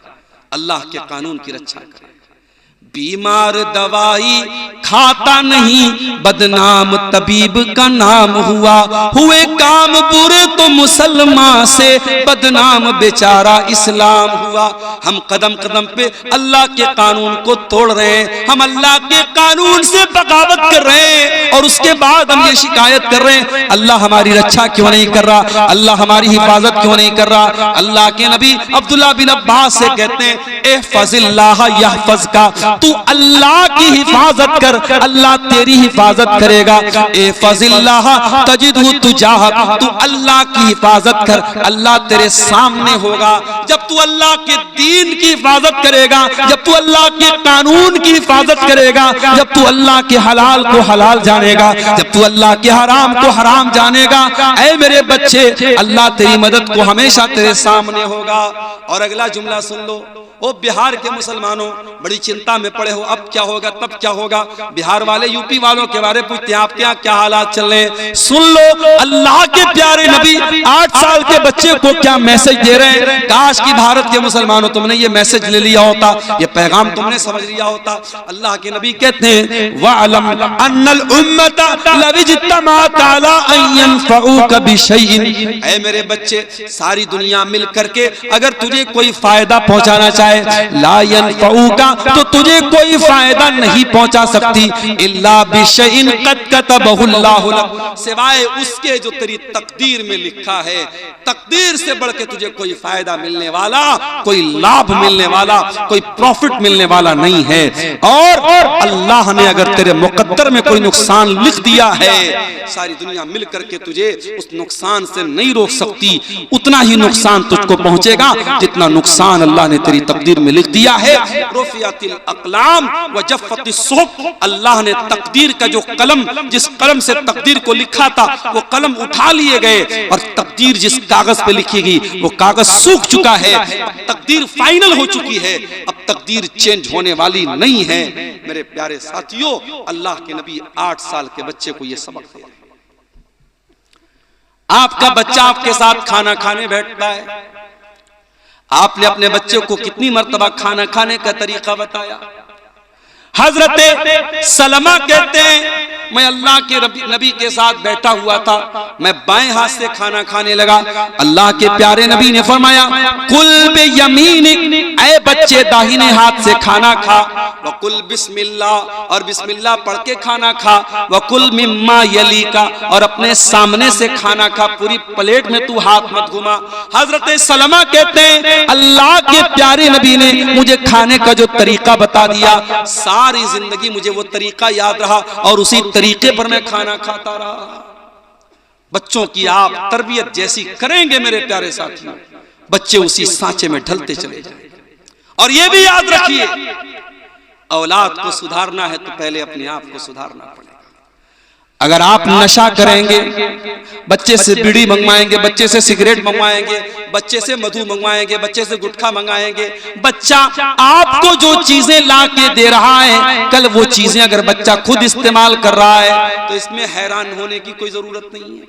अल्लाह के कानून की रक्षा करे। बीमार दवाई खाता नहीं, बदनाम तबीब का नाम हुआ, हुए काम बुरे तो मुसलमान से बदनाम बेचारा इस्लाम हुआ। हम कदम कदम पे अल्लाह के कानून को तोड़ रहे हैं, हम अल्लाह के कानून से बगावत कर रहे हैं और उसके बाद हम ये शिकायत कर रहे हैं अल्लाह हमारी रक्षा क्यों नहीं कर रहा, अल्लाह हमारी हिफाजत क्यों नहीं कर रहा। अल्लाह के नबी अब्दुल्ला बिन अब्बास से कहते हैं, इहफज़िल्लाह यहफज़का, तू अल्लाह की हिफाजत कर, अल्लाह तेरी हिफाजत करेगा। इहफज़िल्लाह तजिदहु तुजाहक, तू अल्लाह की हिफाजत कर, अल्लाह तेरे सामने होगा। जब तू अल्लाह के दीन की हिफाजत करेगा, जब तू अल्लाह के कानून की हिफाजत करेगा, जब तू अल्लाह के हलाल को हलाल जानेगा, जब तू अल्लाह के हराम को हराम जानेगा, ऐ मेरे बच्चे, अल्लाह तेरी मदद को हमेशा तेरे सामने होगा। और अगला जुमला सुन लो, ओ बिहार के मुसलमानों, बड़ी चिंता में पड़े हो, अब क्या होगा तब क्या होगा। बिहार वाले यूपी वालों के बारे में पूछते हैं आपके यहाँ क्या हालात चल रहे हैं। सुन लो, अल्लाह के प्यारे नबी 8 साल के बच्चे को क्या मैसेज दे रहे हैं। काश कि भारत के मुसलमानों तुमने ये मैसेज ले लिया होता, ये पैगाम तुमने समझ लिया होता। अल्लाह के नबी कहते हैं, वअलम अन्नल उम्मता लविज्तमाअत अला अन यनफऊका बिशैइन। ऐ मेरे बच्चे, सारी दुनिया मिल करके अगर तुझे कोई फायदा पहुंचाना चाहे, ला यनफऊका, तो तुझे कोई फायदा नहीं पहुंचा सकती, इल्ला बिशैइन कद कतबहुल्लाहु लक, सिवाय उसके जो तेरी तकदीर में लिखा है। तकदीर से बढ़ के तुझे कोई फायदा मिलने वाला, कोई लाभ मिलने वाला, कोई प्रॉफिट मिलने वाला नहीं है। और अल्लाह ने अगर तेरे मुकद्दर में कोई नुकसान नुकसान लिख दिया है, सारी दुनिया मिल करके तुझे उस नुकसान से नहीं रोक सकती। उतना ही नुकसान तुझको पहुंचेगा जितना नुकसान अल्लाह ने तेरी तकदीर में लिख दिया है। रुफियतिल अक़लाम व जफ़्फ़तिस सुहुफ़, अल्लाह ने तकदीर का जो कलम, जिस कलम से तकदीर को लिखा था वो कलम उठा लिए गए, और तकदीर जिस कागज पे लिखी गई वो कागज सूख चुका है। तकदीर फाइनल हो चुकी है, अब तकदीर चेंज होने वाली नहीं है। मेरे प्यारे साथियों, अल्लाह के नबी 8 साल के बच्चे को यह सबक दे रहे हैं। आपका बच्चा आपके साथ खाना खाने बैठता है, आपने अपने बच्चे को कितनी मर्तबा खाना खाने का तरीका बताया। हजरत सलमा कहते हैं, मैं अल्लाह के नबी के साथ बैठा हुआ था, मैं बाएं हाथ से खाना खाने लगा। अल्लाह के प्यारे नबी ने फरमाया, कुल बे यमीनिक, ऐ बच्चे दाहिने हाथ से खाना खा, व कुल बिस्मिल्लाह, और बिस्मिल्लाह पढ़ के खाना खा, व कुल मिम्मा यलीका, और अपने सामने से खाना खा, पूरी प्लेट में तू हाथ मत घुमा। हजरत सलमा कहते हैं, अल्लाह के प्यारे नबी ने मुझे खाने का जो तरीका बता दिया, सारी जिंदगी मुझे वो तरीका याद रहा और उसी तरीके पर मैं खाना खाता रहा। बच्चों की आप तरबियत जैसी करेंगे मेरे प्यारे साथियों, बच्चे उसी सांचे में ढलते चले जाएंगे। और ये भी याद रखिए, औलाद को सुधारना है तो पहले अपने आप को सुधारना पड़ेगा। अगर आप नशा करेंगे, बच्चे से बीड़ी मंगवाएंगे, बच्चे से सिगरेट मंगवाएंगे, बच्चे से मधु मंगवाएंगे, बच्चे से गुटखा मंगाएंगे, बच्चा आपको जो चीजें ला के दे रहा है, कल वो चीजें अगर बच्चा खुद इस्तेमाल कर रहा है तो इसमें हैरान होने की कोई जरूरत नहीं है।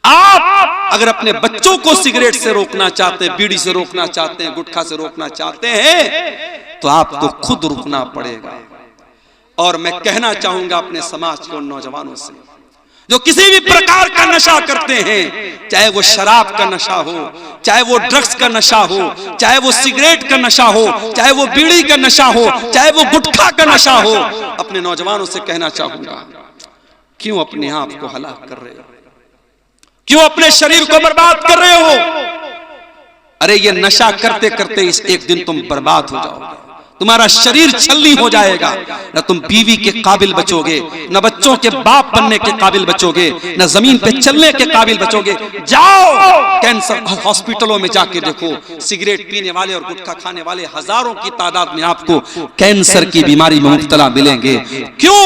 आप अगर अपने बच्चों को सिगरेट से रोकना चाहते हैं, बीड़ी से रोकना चाहते हैं, गुटखा से रोकना चाहते हैं, तो आपको खुद रुकना पड़ेगा। और मैं कहना चाहूंगा अपने समाज के उन नौजवानों से जो किसी भी प्रकार का नशा करते हैं, चाहे वो शराब का नशा हो, चाहे वो ड्रग्स का नशा हो, चाहे वो सिगरेट का नशा हो, चाहे वो बीड़ी का नशा हो, चाहे वो गुटखा का नशा हो, अपने नौजवानों से कहना चाहूंगा, क्यों अपने आप को हलाक कर रहे हो? क्यों अपने शरीर को बर्बाद कर रहे हो? अरे ये नशा करते करते इस एक दिन तुम बर्बाद हो जाओगे, तुम्हारा शरीर छलनी हो जाएगा, न तुम बीवी के काबिल बचोगे, न बच्चों के बाप बनने के काबिल बचोगे, न जमीन पे चलने के काबिल बचोगे। जाओ कैंसर हॉस्पिटलों में जाके देखो, सिगरेट पीने वाले और गुटखा खाने वाले हजारों की तादाद में आपको कैंसर की बीमारी में मुब्तला मिलेंगे। क्यों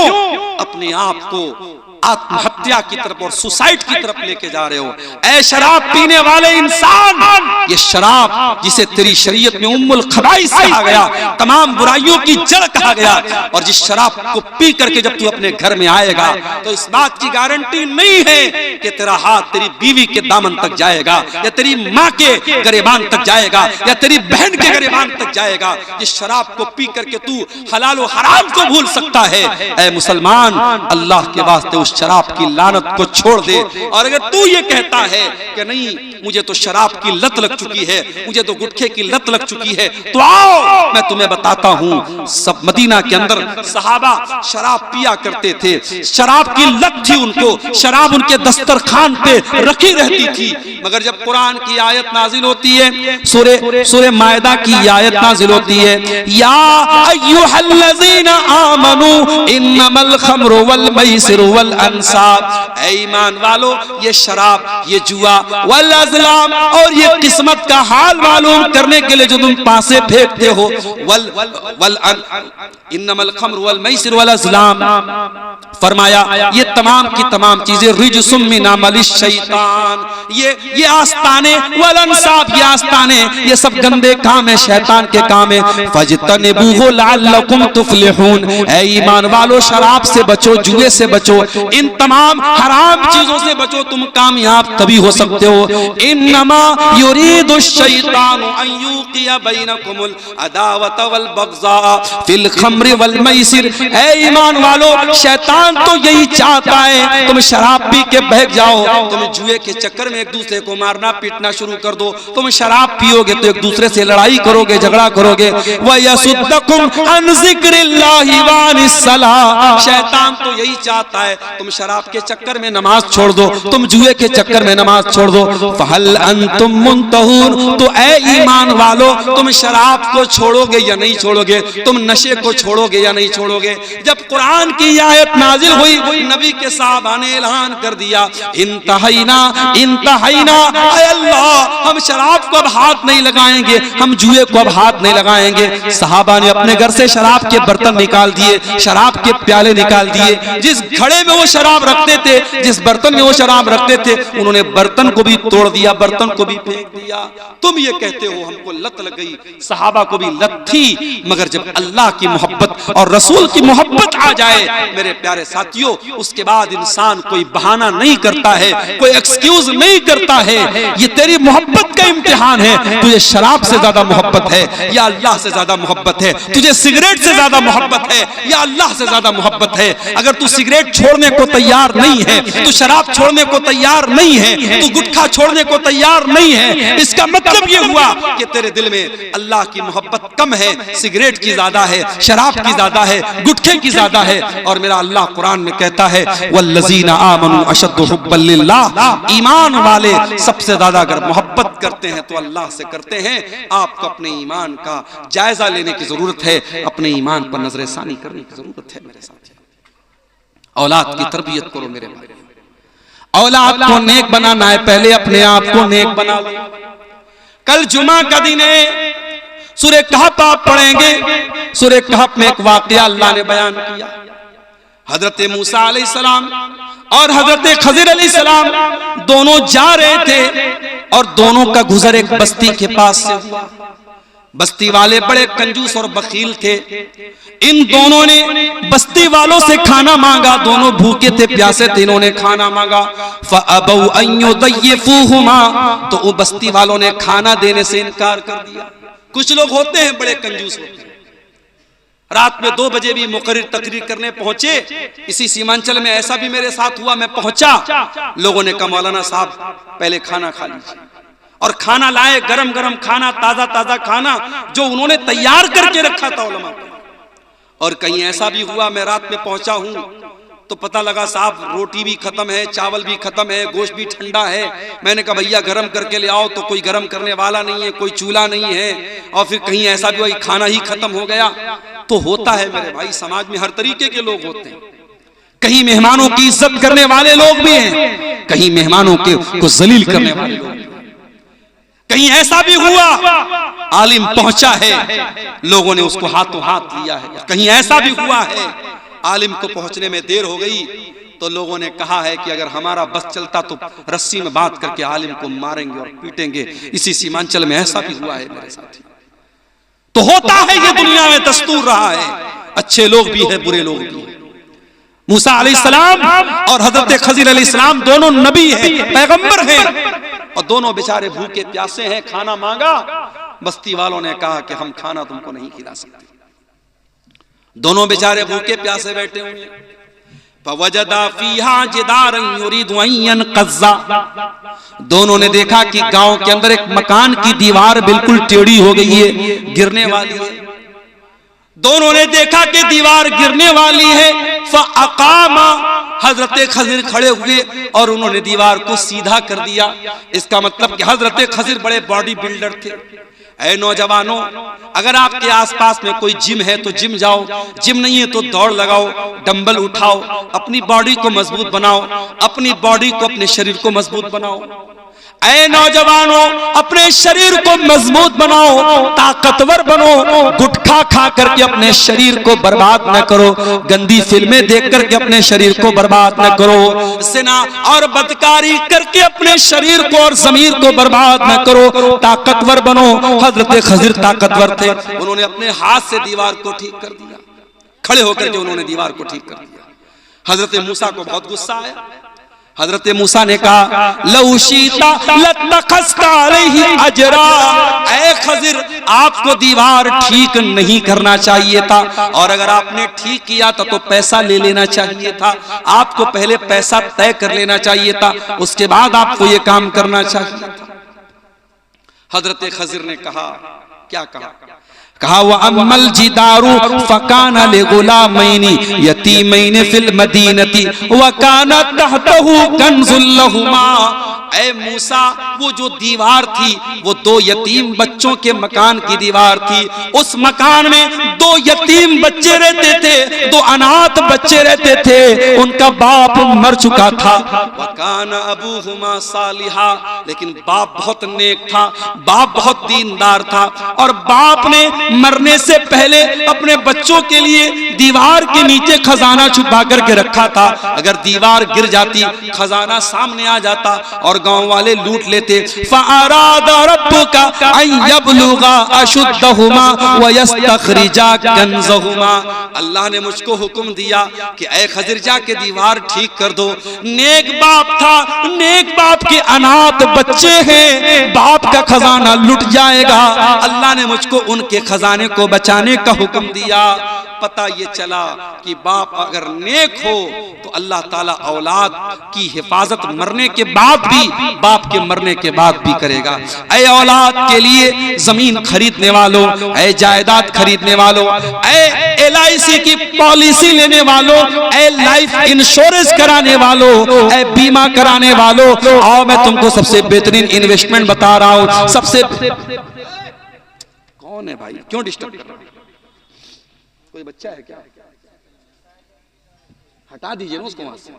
अपने आप को आत्महत्या की तरफ और सुसाइड की तरफ लेके जा रहे हो? ऐ शराब पीने वाले इंसान, ये शराब जिसे तेरी शरीयत में उम्मुल खबाइस कहा गया, तमाम बुराइयों की जड़ कहा गया, और जिस शराब को पी करके जब तू अपने घर में आएगा तो इस बात की गारंटी नहीं है कि तेरा हाथ तेरी बीवी के दामन तक जाएगा, या तेरी माँ के गरेबान तक जाएगा, या तेरी बहन के गरेबान तक जाएगा। जिस शराब को पी करके तू हलाल और हराम को भूल सकता है, ऐ मुसलमान, अल्लाह के वास्ते शराब की लानत को छोड़ दे। और अगर तू ये कहता है कि नहीं मुझे तो शराब की लत लग चुकी है, मुझे तो गुटखे की लत लग चुकी है, तो आओ मैं तुम्हें बताता हूँ, सब मदीना के अंदर सहाबा शराब पिया करते थे, शराब की लत थी उनको, शराब उनके दस्तरखान पे रखी रहती थी। मगर जब कुरान की आयत नाजिल होती है, सूरे मायदा की आयत नाजिल होती है, या अय्युहल्लज़ीना आमनू इन्नमल खम्रु वल मैसिरु वल अंसाब, ऐ ईमान वालो, ये शराब, ये जुआ, वल अज़लाम, और ये किस्मत का हाल मालूम करने के लिए जो तुम पासे फेंकते हो, इन्नमल खम्र वल मैसिर वल अज़लाम, फरमाया ये तमाम की तमाम चीजें रिजसुम मिन अमलिश शैतान, ये आस्ताने, वल अंसाब, ये आस्ताने, ये सब गंदे काम है, शैतान के काम है। फजतनिबूहु लअल्लकुम तुफ्लिहून, ऐ ईमान वालो, शराब से बचो, जुए से बचो, इन तमाम हराम चीजों से बचो, तुम कामयाब तभी हो सकते हो। इन्नमा युरीदु शैतानु अन युकिया बैनकुमुल अदावत वल बग़ज़ा फिल खम्रि वल मैसिर, ऐ ईमान वालो, शैतान तो यही चाहता है तुम शराब पी के बहक जाओ, तुम जुए के चक्कर में एक दूसरे को मारना पीटना शुरू कर दो, तुम शराब पियोगे तो एक दूसरे से लड़ाई करोगे, झगड़ा करोगे। व यसुद्दकुम अन ज़िक्रिल्लाहि व अनिस सलाह, शैतान तो यही चाहता है तुम शराब के चक्कर में नमाज छोड़ दो, तुम जुए के चक्कर में नमाज छोड़ दो। फहल अंतुम मुंतहून, तो ऐ ईमान वालो, तुम शराब को छोड़ोगे या नहीं छोड़ोगे? तुम नशे को छोड़ोगे या नहीं छोड़ोगे। जब कुरान की आयत नाजिल हुई, नबी के साहबा ने ऐलान कर दिया, इंतहाइना इंतहाइना, ऐ अल्लाह हम शराब को अब हाथ नहीं लगाएंगे, हम जुए को अब हाथ नहीं लगाएंगे। सहाबा ने अपने घर से शराब के बर्तन निकाल दिए, शराब के प्याले निकाल दिए। जिस घड़े में वो शराब रखते थे, जिस बर्तन में वो शराब रखते थे, उन्होंने बर्तन को भी तोड़ दिया, बर्तन को भी फेंक दिया। तुम ये कहते हो हमको लत लग गई, सहाबा को भी लत थी, मगर जब अल्लाह की मोहब्बत और रसूल की मोहब्बत आ जाए मेरे प्यारे साथियों, उसके बाद इंसान कोई बहाना नहीं करता है, कोई एक्सक्यूज नहीं करता है। ये तेरी मोहब्बत का इम्तिहान है। तुझे शराब से ज्यादा मोहब्बत है या अल्लाह से ज्यादा मोहब्बत है? तुझे सिगरेट से ज्यादा मोहब्बत है या अल्लाह से ज्यादा मोहब्बत है? अगर तू सिगरेट छोड़ने को तैयार नहीं है, तू शराब छोड़ने को तैयार नहीं है, तू गुटखा छोड़ने को तैयार नहीं है, इसका मतलब ये हुआ कि तेरे दिल में अल्लाह की मोहब्बत कम है, सिगरेट की ज्यादा है, शराब की ज्यादा है, गुटखे की ज्यादा है। और मेरा अल्लाह कुरान में कहता है, वल्लज़ीना आमनू अशद्दु हुब्बन लिल्लाह, ईमान वाले सबसे ज्यादा अगर मोहब्बत करते हैं तो अल्लाह से करते हैं। आपको अपने ईमान का जायजा लेने की जरूरत है, अपने ईमान पर नजरसानी करने की जरूरत है। मेरे साथ औलाद की तरबियत करो मेरे भाई। औलाद को नेक बनाना है, पहले अपने आप को नेक बना लो। कल जुमा का दिन है, सूरह कहफ आप पढ़ेंगे। सूरह कहफ में एक वाकया अल्लाह ने बयान किया। हजरत मूसा अलैहिस्सलाम और हजरत खजिर अलैहिस्सलाम दोनों जा रहे थे और दोनों का गुजर एक बस्ती के पास से हुआ। बस्ती वाले बड़े कंजूस और बखील थे। इन दोनों ने बस्ती वालों से खाना मांगा, दोनों भूखे थे, प्यासे थे, इन्होंने खाना मांगा। फअबौ अन युदय्यिफूहुमा, तो वो बस्ती वालों ने खाना देने से इनकार कर दिया। कुछ लोग होते हैं बड़े कंजूस होते हैं। रात में 2 बजे भी मुकर्रिर तकरीर करने पहुंचे। इसी सीमांचल में ऐसा भी मेरे साथ हुआ। मैं पहुंचा, लोगों ने कहा मौलाना साहब पहले खाना खा लीजिए, और खाना लाए, गरम गरम खाना, ताजा ताजा खाना जो उन्होंने तैयार करके रखा था उलमा। और कहीं ऐसा भी हुआ, मैं रात में पहुंचा हूं तो पता लगा साहब रोटी भी खत्म है, चावल भी खत्म है, गोश्त भी ठंडा है। मैंने कहा भैया गरम करके ले आओ, तो कोई गरम करने वाला नहीं है, कोई चूल्हा नहीं है। और फिर कहीं ऐसा भी हुआ खाना ही खत्म हो गया। तो होता है मेरे भाई, समाज में हर तरीके के लोग होते हैं। कहीं मेहमानों की इज्जत करने वाले लोग भी हैं, कहीं मेहमानों को जलील करने वाले लोग। कहीं ऐसा भी हुआ आलिम पहुंचा है, लोगों ने उसको हाथों हाथ लिया है। कहीं ऐसा भी हुआ है आलिम को पहुंचने में देर हो गई तो लोगों ने कहा है कि अगर हमारा बस चलता तो रस्सी में बांध करके आलिम को मारेंगे और पीटेंगे। इसी सीमांचल में ऐसा भी हुआ है मेरे साथी। तो होता है, ये दुनिया में दस्तूर रहा है। अच्छे लोग भी हैं, बुरे लोग भी हैं। मूसा अलैहिस्सलाम और हजरत खजिर अलैहिस्सलाम दोनों नबी हैं, पैगंबर हैं, और दोनों बेचारे भूखे प्यासे हैं। खाना मांगा, बस्ती वालों ने कहा कि हम खाना तुमको नहीं खिला सकते। दोनों बेचारे भूखे प्यासे बैठे हुए। फवजदा फीहा जिदारन युरीदु अन यनक़ज़्ज़ा, दोनों ने देखा कि गांव के अंदर एक मकान की दीवार बिल्कुल टेढ़ी हो गई है, गिरने वाली है। दोनों ने देखा कि दीवार गिरने वाली है। फ़अक़ामा, हजरत खजिर खड़े हुए और उन्होंने दीवार को सीधा कर दिया। इसका मतलब कि हजरत खजिर बड़े बॉडी बिल्डर थे। ऐ नौजवानों, अगर आपके आसपास में कोई जिम है तो जिम जाओ, जिम नहीं है तो दौड़ लगाओ, डंबल उठाओ, अपनी बॉडी को मजबूत बनाओ, अपनी बॉडी को, अपने शरीर को मजबूत बनाओ। ऐ नौजवानों, अपने शरीर को मजबूत बनाओ, ताकतवर बनो। गुटखा खा करके अपने शरीर को बर्बाद न करो, गंदी फिल्में देख करके अपने शरीर को बर्बाद न करो, ज़िना और बदकारी करके अपने शरीर को और ज़मीर को बर्बाद न करो, ताकतवर बनो। हजरत खजिर ताकतवर थे, उन्होंने अपने हाथ से दीवार को ठीक कर दिया। खड़े होकर के उन्होंने दीवार को ठीक कर दिया। हजरत मूसा को बहुत गुस्सा आया। हजरत मूसा ने कहा लौ शीता लत्तखज़्ता अलैहि अजरा, ऐ खजिर आपको दीवार ठीक नहीं करना चाहिए था, और अगर आपने ठीक किया था तो पैसा ले लेना चाहिए था। आपको पहले पैसा तय कर लेना चाहिए था, उसके बाद आपको ये काम करना चाहिए था। हजरत खजिर ने कहा, क्या कहा? कहा व अम्मल जिदारु फकाना लिगुलामैनि यतीमैनि फिल मदीनति व काना तहतहु कंजुल लहुमा, ऐ मूसा वो जो दीवार थी वो 2 यतीम बच्चों के मकान की दीवार थी, उस मकान में 2 यतीम बच्चे रहते थे, 2 अनाथ बच्चे रहते थे, उनका बाप मर चुका था। वकान अबूहुमा सालिहा, लेकिन बाप बहुत नेक था, बाप बहुत दीनदार था, और बाप ने मरने से पहले अपने बच्चों के लिए दीवार के नीचे खजाना छुपा करके रखा था। अगर दीवार गिर जाती, खजाना सामने आ जाता और गांव वाले लूट लेते। फ़अरादा रब्बुका अन यबलुगा अशुद्धहुमा व यस्तखरिजा कंज़हुमा, अल्लाह ने मुझको हुक्म दिया कि ऐ खज़िर जाके दीवार ठीक कर दो। नेक बाप था, नेक बाप के अनाथ बच्चे हैं, बाप का खजाना लुट जाएगा। अल्लाह ने मुझको उनके खजाने को बचाने का हुक्म दिया। पता ये चला कि बाप अगर नेक हो तो अल्लाह ताला औलाद की हिफाजत मरने के बाद भी, बाप के मरने के बाद भी करेगा। ऐ औलाद के लिए जमीन खरीदने वालों, ऐ जायदाद खरीदने वालों, ऐ LIC की पॉलिसी लेने वालों, ऐ लाइफ इंश्योरेंस कराने वालों, ऐ बीमा कराने वालों, और मैं तुमको सबसे बेहतरीन इन्वेस्टमेंट बता रहा हूं। सबसे कौन है भाई, क्यों डिस्टर्ब कर रहा है? कोई बच्चा है क्या? हटा दीजिए ना उसको वहां से।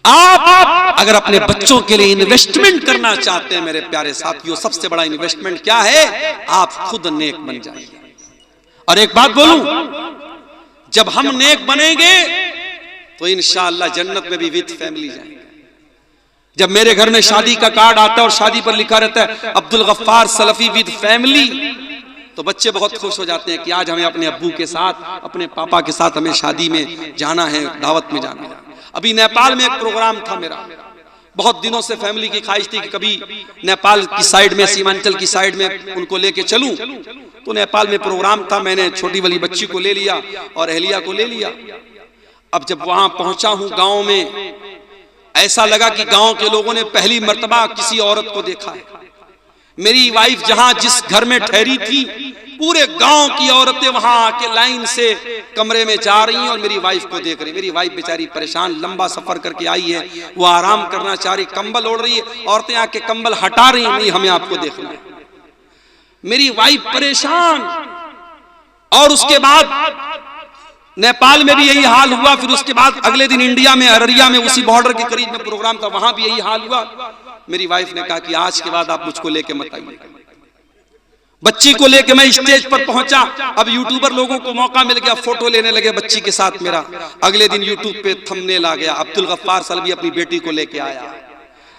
आप अगर अपने बच्चों के लिए इन्वेस्टमेंट करना चाहते हैं मेरे प्यारे साथियों, सबसे बड़ा इन्वेस्टमेंट क्या है? आप खुद नेक बन जाइए। और एक बात बोलूं, जब हम नेक बनेंगे तो इंशाअल्लाह जन्नत में भी विद फैमिली जाएंगे। जब मेरे घर में शादी का कार्ड आता है और शादी पर लिखा रहता है अब्दुल गफ्फार सलफी विद फैमिली, तो बच्चे बहुत खुश हो जाते हैं कि आज हमें अपने अब्बू के साथ, अपने पापा के साथ हमें शादी में जाना है, दावत में जाना है। अभी नेपाल में एक प्रोग्राम था मेरा, बहुत दिनों से फैमिली की ख्वाहिश थी कि कभी नेपाल की साइड में, सीमांचल की साइड में उनको लेके चलूं। तो नेपाल में प्रोग्राम था, मैंने छोटी वाली बच्ची को ले लिया और अहलिया को ले लिया। अब जब वहां पहुंचा हूं गांव में, ऐसा लगा कि गांव के लोगों ने पहली मर्तबा किसी औरत को देखा है। मेरी वाइफ जहां जिस घर में ठहरी थी, पूरे गांव की औरतें वहां आके लाइन से कमरे में जा रही हैं और मेरी वाइफ को देख रही। मेरी वाइफ बेचारी परेशान, लंबा सफर करके आई है, वो आराम करना चाह रही, कंबल ओढ़ रही है, औरतें आके कंबल हटा रही, नहीं हमें आपको देखना है। मेरी वाइफ परेशान। और उसके बाद नेपाल में भी यही हाल हुआ। फिर उसके बाद अगले दिन इंडिया में, अररिया में, उसी बॉर्डर के करीब में प्रोग्राम था, वहां भी यही हाल हुआ। मेरी वाइफ ने कहा कि आज के बाद आप मुझको लेके मत आइए। बच्ची को लेके मैं स्टेज पर पहुंचा। अब यूट्यूबर लोगों को मौका मिल गया, फोटो लेने लगे बच्ची के साथ मेरा। अगले दिन यूट्यूब पे थंबनेल आ गया, अब्दुल गफ्फार सलफी अपनी बेटी को लेके आया,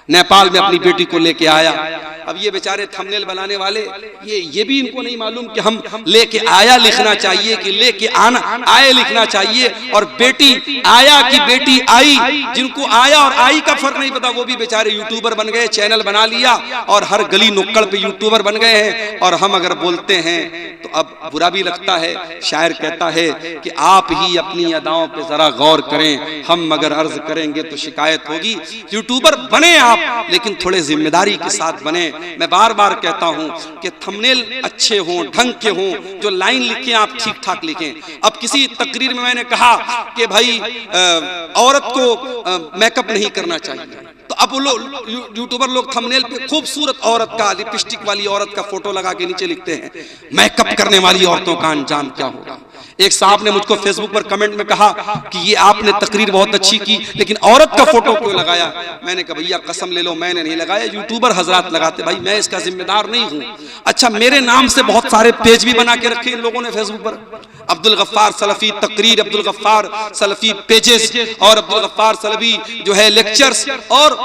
नेपाल में अपनी बेटी को लेके आया। अब ये बेचारे थंबनेल बनाने वाले, ये भी इनको नहीं मालूम कि हम लेके आया लिखना चाहिए कि लेके आना आए लिखना चाहिए। और बेटी आया कि बेटी आई, जिनको आया और आई का फर्क नहीं पता, वो भी बेचारे यूट्यूबर बन गए, चैनल बना लिया और हर गली नुक्कड़ पे यूट्यूबर बन गए हैं। और हम अगर बोलते हैं तो अब बुरा भी लगता है। शायर कहता है कि आप ही अपनी अदाओं पे जरा गौर करें, हम अगर अर्ज करेंगे तो शिकायत होगी। यूट्यूबर बने आप, लेकिन थोड़े जिम्मेदारी के साथ बने। मैं बार बार कहता हूं कि थंबनेल अच्छे हों, ढंग के हों, जो लाइन लिखें आप ठीक ठाक लिखें। अब किसी तकरीर में मैंने कहा कि भाई औरत को मेकअप नहीं करना चाहिए, तो अब वो यूट्यूबर लोग थंबनेल पे खूबसूरत औरत का, लिपस्टिक वाली औरत का फोटो लगा के नीचे लिखते हैं, मेकअप करने वाली औरतों का अंजाम क्या होगा। एक साहब ने मुझको फेसबुक पर कमेंट में कहा कि ये आपने तकरीर बहुत अच्छी की, लेकिन औरत का फोटो क्यों लगाया। मैंने कहा भैया कसम ले लो, मैंने नहीं लगाया, यूट्यूबर हजरात लगाते, भाई मैं इसका जिम्मेदार नहीं हूं। अच्छा, मेरे नाम से बहुत सारे पेज भी बना के रखे इन लोगों ने फेसबुक पर, अब्दुल गफ्फार सलफी तकरीर, अब्दुल गफ्फार सलफी पेजेस और अब्दुल गफ्फार सलफी जो है लेक्चर्स, और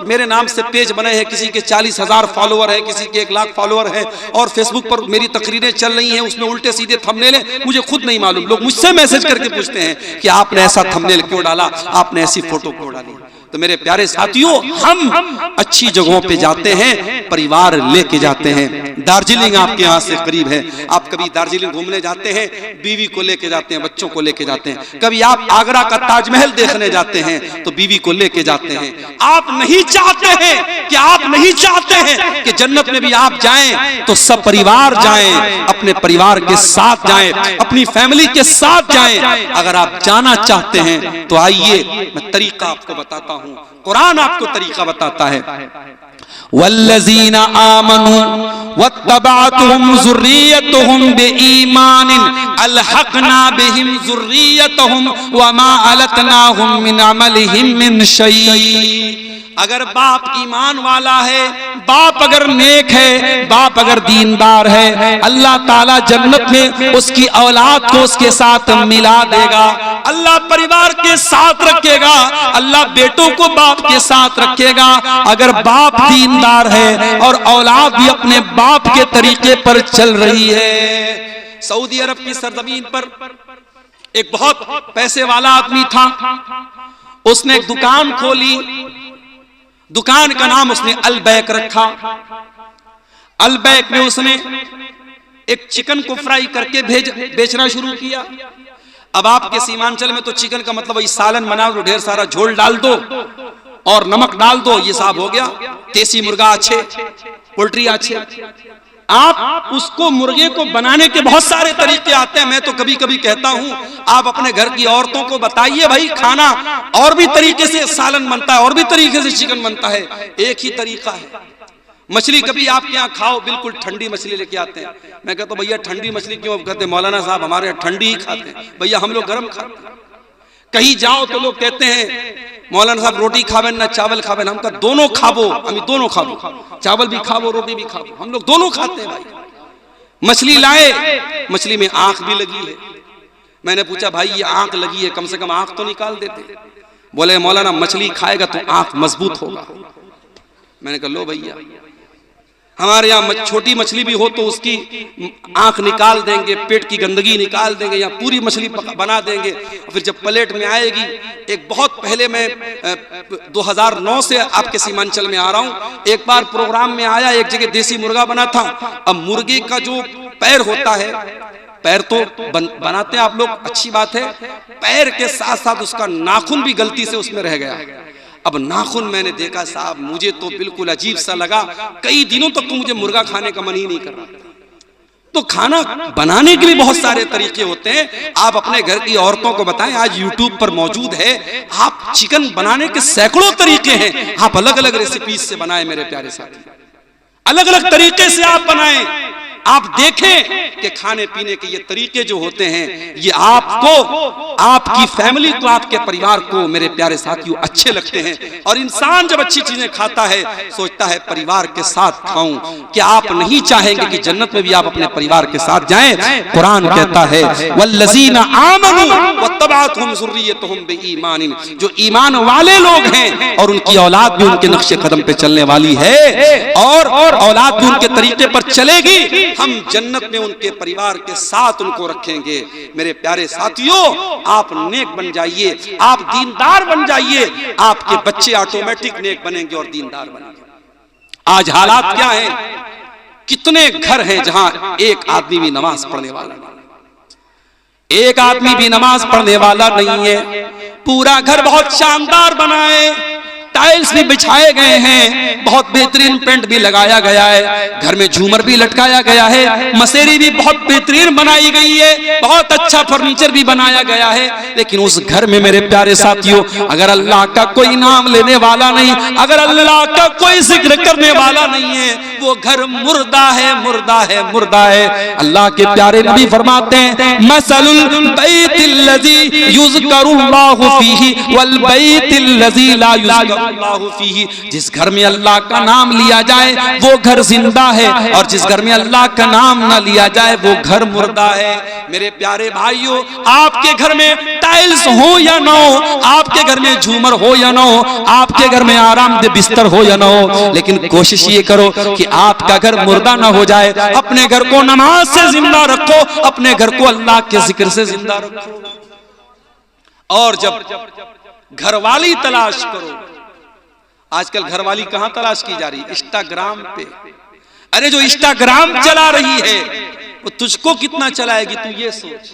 मेरे नाम से पेज बने हैं। किसी के 40,000 फॉलोअर हैं, किसी के 1 लाख फॉलोअर हैं, और फेसबुक पर मेरी तकरीरें चल रही हैं, उसमें उल्टे सीधे थंबनेल हैं, मुझे खुद नहीं मालूम। लोग मुझसे मैसेज करके पूछते हैं कि आपने ऐसा थंबनेल क्यों डाला, आपने ऐसी फोटो क्यों डाली। तो मेरे प्यारे साथियों, हम अच्छी जगहों पे जाते हैं, परिवार लेके जाते हैं। दार्जिलिंग आपके यहाँ से करीब है, आप कभी दार्जिलिंग घूमने जाते हैं, बीवी को लेके जाते हैं, बच्चों को लेके जाते हैं। कभी आप आगरा का ताजमहल देखने जाते हैं तो बीवी को लेके जाते हैं। आप नहीं चाहते हैं कि आप नहीं चाहते हैं कि जन्नत में भी आप जाएं तो सब परिवार जाएं, अपने परिवार के साथ जाएं, अपनी फैमिली के साथ जाएं। अगर आप जाना चाहते हैं तो आइए, मैं तरीका आपको बताता हूं, कुरान आपको तरीका बताता है। वल्लज़ीना आमनू वत्तबअतहुम ज़ुर्रिय्यतुहुम बिईमानिन अलहक़ना बिहिम ज़ुर्रिय्यतहुम वमा अलतनाहुम मिन अमलिहिम मिन शै। अगर बाप ईमान वाला है, बाप अगर नेक है, बाप अगर दीनदार है, अल्लाह ताला जन्नत में उसकी औलाद को उसके साथ मिला देगा। अल्लाह परिवार के साथ रखेगा, अल्लाह बेटों को बाप के साथ रखेगा। अगर बाप दीनदार है और औलाद भी अपने बाप के तरीके पर चल रही है। सऊदी अरब की सरजमीन पर एक बहुत पैसे वाला आदमी था, उसने एक दुकान खोली। दुकान का नाम उसने अलबैक रखा। अलबैक में उसने एक चिकन को फ्राई करके बेचना शुरू किया। अब आपके सीमांचल में तो चिकन का मतलब वही सालन बना दो, ढेर सारा झोल डाल दो और नमक डाल दो, ये साहब हो गया। देसी मुर्गा अच्छे, पोल्ट्री अच्छे। आप उसको, मुर्गे को बनाने के बहुत सारे तरीके आते हैं। मैं तो कभी कभी कहता हूं, आप अपने घर की औरतों को बताइए भाई, खाना और भी तरीके से सालन बनता है, और भी तरीके से चिकन बनता है, एक ही तरीका है। मछली कभी आपके यहाँ खाओ, बिल्कुल ठंडी मछली लेके आते हैं। मैं कहता हूं भैया ठंडी मछली क्यों? कहते मौलाना साहब हमारे यहाँ ठंडी ही खाते हैं। भैया हम लोग गर्म खाते हैं। कहीं जाओ तो लोग कहते हैं मौलाना साहब रोटी खावे ना चावल खावे, हम का दोनों खाबो, हम दोनों खाबो, चावल भी खाबो रोटी भी खाबो, हम लोग दोनों खाते हैं भाई। मछली लाए, मछली में आंख भी लगी है। मैंने पूछा भाई ये आंख लगी है, कम से कम आंख तो निकाल देते। बोले मौलाना मछली खाएगा तो आंख मजबूत होगा। मैंने कहा लो भैया, हमारे यहाँ छोटी मछली भी हो तो उसकी आंख निकाल देंगे, पेट की गंदगी निकाल देंगे, या पूरी मछली बना देंगे। फिर जब प्लेट में आएगी, एक बहुत पहले मैं 2009 से आपके सीमांचल में आ रहा हूँ, एक बार प्रोग्राम में आया, एक जगह देसी मुर्गा बना था। अब मुर्गे का जो पैर होता है, पैर तो बनाते हैं आप लोग, अच्छी बात है, पैर के साथ साथ उसका नाखून भी गलती से उसमें रह गया। अब नाखून मैंने देखा साहब, मुझे तो बिल्कुल अजीब सा लगा। कई दिनों तक तो मुझे मुर्गा खाने का मन ही नहीं कर रहा। तो खाना बनाने के लिए बहुत सारे तरीके होते हैं। आप अपने घर की औरतों को बताएं, आज YouTube पर मौजूद है, आप चिकन बनाने के सैकड़ों तरीके हैं। आप अलग अलग रेसिपीज से बनाएं मेरे प्यारे साथी, अलग अलग तरीके से आप बनाएं। आप देखें कि खाने पीने के ये तरीके जो होते हैं, ये आपको, आपकी फैमिली को, आपके परिवार को मेरे प्यारे साथियों अच्छे लगते हैं। और इंसान जब अच्छी चीजें खाता है, सोचता है परिवार के साथ खाऊं। क्या आप नहीं चाहेंगे कि जन्नत में भी आप अपने परिवार के साथ जाएं? कुरान कहता है वल्लज़ीना आमनू वत्तबअतहुम ज़ुर्रिय्यतुहुम बिईमानिन, जो ईमान वाले लोग हैं और उनकी औलाद भी उनके नक्शे कदम पे चलने वाली है और औलाद भी उनके तरीके पर चलेगी, हम जन्नत में उनके परिवार के साथ उनको रखेंगे। मेरे प्यारे साथियों, आप नेक बन जाइए, आप दीनदार बन जाइए, आपके बच्चे ऑटोमेटिक नेक बनेंगे और दीनदार बनेंगे। आज हालात क्या हैं? कितने घर हैं जहां एक आदमी भी नमाज पढ़ने वाला नहीं, एक आदमी भी नमाज पढ़ने वाला नहीं है। पूरा घर बहुत शानदार बना है, टाइल्स भी बिछाए गए हैं, बहुत बेहतरीन पेंट भी लगाया गया है, घर में झूमर भी लटकाया गया है, मसेरी भी बहुत बेहतरीन बनाई गई है, बहुत अच्छा फर्नीचर भी बनाया गया है। लेकिन उस घर में मेरे प्यारे साथियों, अगर अल्लाह का कोई नाम लेने वाला नहीं, अगर अल्लाह का कोई जिक्र करने वाला नहीं है, वो घर मुर्दा है, मुर्दा है, मुर्दा है। अल्लाह के प्यारे नबी फरमाते हैं मसलुल बैतिल्लज़ी युज़करुल्लाहु फीही वल बैतिल्लज़ी ला युज़करुल्लाहु फीही, जिस घर में अल्लाह का नाम लिया जाए वो घर जिंदा है, और जिस घर में अल्लाह का नाम ना लिया जाए वो घर मुर्दा है। मेरे प्यारे भाइयों, आपके घर में टाइल्स हो या ना हो, आपके घर में झूमर हो या ना हो, आपके घर में आरामदेह बिस्तर हो या ना हो, लेकिन कोशिश ये करो कि आपका घर मुर्दा ना हो जाए। अपने घर को नमाज से जिंदा रखो, अपने घर को अल्लाह के जिक्र से जिंदा रखो। और जब घरवाली तलाश करो, आजकल घरवाली कहां तलाश की जा रही? इंस्टाग्राम पे। अरे जो इंस्टाग्राम चला रही है वो तुझको कितना चलाएगी तू ये सोच।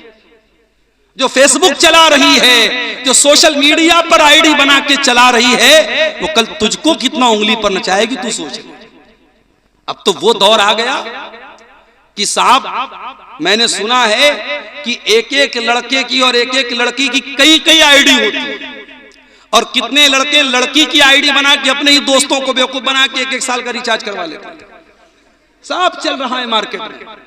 जो फेसबुक चला रही है, जो सोशल मीडिया पर आईडी बना के चला रही है, वो कल तुझको कितना उंगली पर नचाएगी तू सोच। अब तो वो दौर आ गया कि साहब मैंने सुना है कि एक एक लड़के की और एक एक लड़की की कई कई आईडी होती है, और कितने लड़के लड़की की आईडी बना के अपने ही दोस्तों को बेवकूफ बना के 1-1 साल का रिचार्ज करवा लेते हैं। साहब चल रहा है मार्केट में।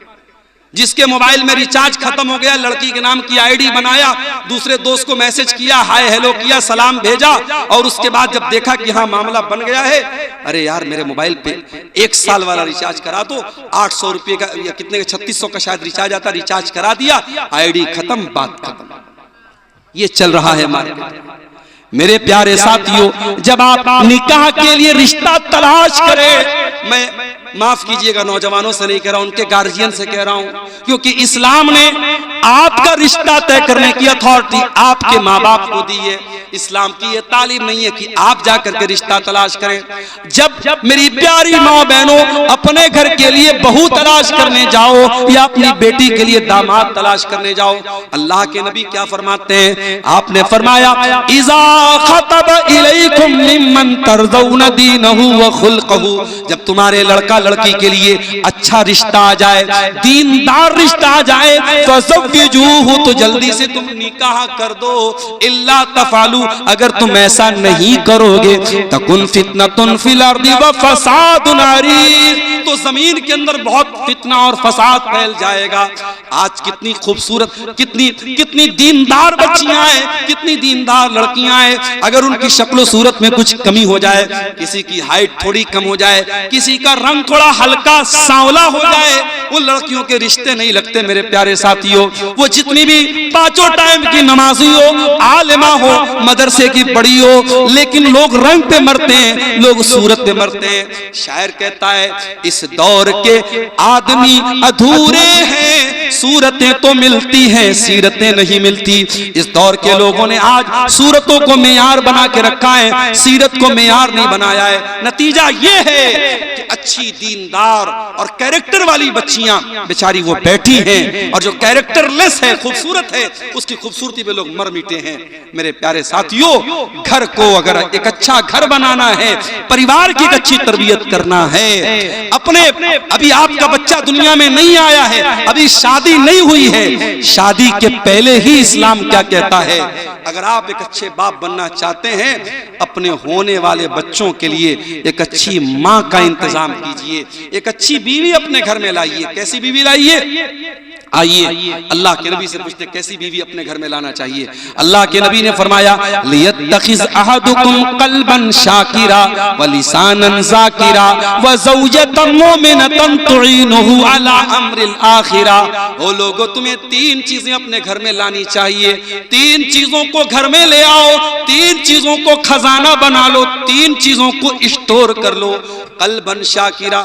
जिसके मोबाइल में रिचार्ज खत्म हो गया, लड़की के नाम की आईडी बनाया, दूसरे दोस्त को मैसेज किया, हाय हेलो किया, सलाम भेजा, और उसके बाद जब देखा कि हाँ मामला बन गया है, अरे यार मेरे मोबाइल पे 1 साल वाला रिचार्ज करा दो, 800 रुपये का या कितने का 3600 का शायद रिचार्ज आता, रिचार्ज करा दिया, आईडी खत्म, बात खत्म। ये चल रहा है मार्केट। मेरे प्यारे साथियों, जब आप निकाह के लिए रिश्ता तलाश करें, मैं माफ कीजिएगा नौजवानों से नहीं कह रहा हूं, उनके गार्जियन से कह रहा हूं, क्योंकि इस्लाम ने आपका रिश्ता तय करने की अथॉरिटी आपके माँ बाप को दी है। इस्लाम की ये तालीम नहीं है कि आप जाकर के रिश्ता तलाश करें। जब मेरी प्यारी माँ बहनों अपने घर के लिए बहू तलाश करने जाओ या अपनी बेटी के लिए दामाद तलाश करने जाओ, अल्लाह के नबी क्या फरमाते हैं? आपने फरमाया, इज़ा खतब इलैकुम मिम्मन तरज़ौन दीनहु व खुल्क़हु, जब तुम्हारे लड़का लड़की के लिए अच्छा रिश्ता आ जाए, दीनदार रिश्ता आ जाए, फ़ज़व्विजूहु, तो जल्दी से तुम निकाह कर दो। इल्ला तफ़ालू, अगर तुम ऐसा नहीं करोगे, तकुन फितनतुन फिल अर्दि व फसादुन अरीज़, तो जमीन के अंदर बहुत फितना और फसाद फैल जाएगा। आज कितनी खूबसूरत, कितनी दीनदार बच्चियां हैं, कितनी दीनदार लड़कियां हैं, अगर उनकी शक्ल सूरत में कुछ कमी हो जाए, किसी की हाइट थोड़ी कम हो जाए, किसी का रंग थोड़ा हल्का सांवला हो जाए, उन लड़कियों के रिश्ते नहीं लगते। मेरे प्यारे साथियों, वो जितनी भी 5 टाइम की नमाजी हो, आलिमा हो, मदरसे की पढ़ी हो, लेकिन लोग रंग पे मरते हैं, लोग सूरत पे मरते हैं। शायर कहता है, इस दौर के आदमी अधूरे हैं, सूरतें तो मिलती हैं, सीरतें नहीं मिलती। इस दौर के लोगों ने आज सूरतों को मेयार बना के रखा है, सीरत को मेयार नहीं बनाया है। नतीजा ये है कि अच्छी दीनदार और कैरेक्टर वाली बच्चियां बेचारी वो बैठी हैं, और जो कैरेक्टरलेस है, खूबसूरत है, उसकी खूबसूरती पे लोग मर मिटे हैं। मेरे प्यारे साथियों, घर को अगर एक अच्छा घर बनाना है, परिवार की एक अच्छी तरबियत करना है, अपने अभी आपका बच्चा दुनिया में नहीं आया है, अभी शादी नहीं हुई है, शादी के पहले ही इस्लाम क्या कहता है? अगर आप एक अच्छे बाप बनना चाहते हैं, अपने होने वाले बच्चों के लिए एक अच्छी माँ का इंतजाम कीजिए, एक अच्छी बीवी अपने घर में लाइए। कैसी बीवी लाइए? आइए अल्लाह के नबी से पूछते कैसी बीवी अपने घर में लाना चाहिए। अल्लाह के नबी ने फरमाया, लियत्तखिज़ अहदुकुम क़ल्बन शाकिरा व लिसानन ज़ाकिरा व ज़ौजतन मुमिनतन तुईनुहु अला अम्रिल आखिरा। ओ लोगों, तुम्हें 3 चीजें अपने घर में लानी चाहिए। 3 चीजों को घर में ले आओ, 3 चीजों को खजाना बना लो, 3 चीजों को स्टोर कर लो। क़ल्बन शाकिरा,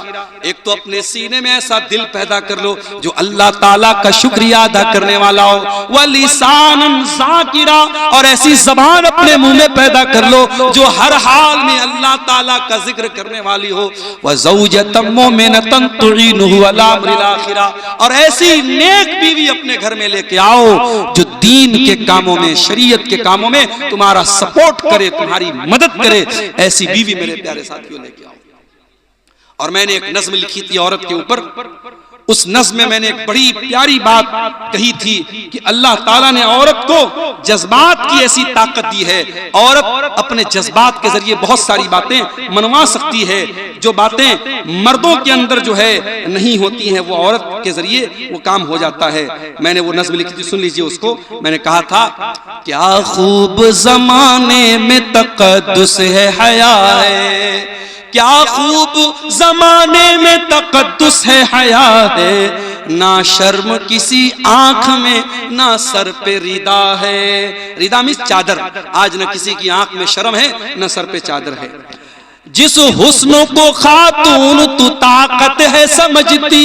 एक तो अपने सीने में ऐसा दिल पैदा कर लो जो अल्लाह ताला का शुक्रिया अदा करने वाला हो। व लिसानन ज़ाकिरा, और ऐसी जबान अपने मुंह में पैदा कर लो जो हर हाल में अल्लाह ताला का जिक्र करने वाली हो। व ज़ौजतन मुमिनतन तुईनुहु अला अम्रिल आखिरा, और ऐसी नेक बीवी अपने घर में लेके आओ जो दीन के कामों में, शरीयत के कामों में तुम्हारा सपोर्ट करे, तुम्हारी मदद करे। ऐसी बीवी मेरे प्यारे साथियों लेके आओ। और मैंने एक नज़्म लिखी थी औरत के ऊपर, उस नज़्म में मैंने एक बड़ी प्यारी बात कही थी कि अल्लाह ताला ने औरत को जज्बात की ऐसी ताकत दी है। औरत अपने जज्बात के जरिए बहुत सारी बातें मनवा सकती है, जो बातें मर्दों के अंदर जो है नहीं होती हैं, वो औरत के जरिए वो काम हो जाता है। मैंने वो नज़्म लिखी थी, सुन लीजिए उसको। मैंने कहा था, क्या खूब ज़माने में तक़द्दुस है, हया है, क्या खूब जमाने में तक़द्दुस है, हया है, ना शर्म किसी आंख में, ना सर पे रिदा है। रिदा मीन्स चादर। आज न किसी की आंख में शर्म है, न सर पे चादर है। जिस हुस्न को खातून तू ताकत है समझती,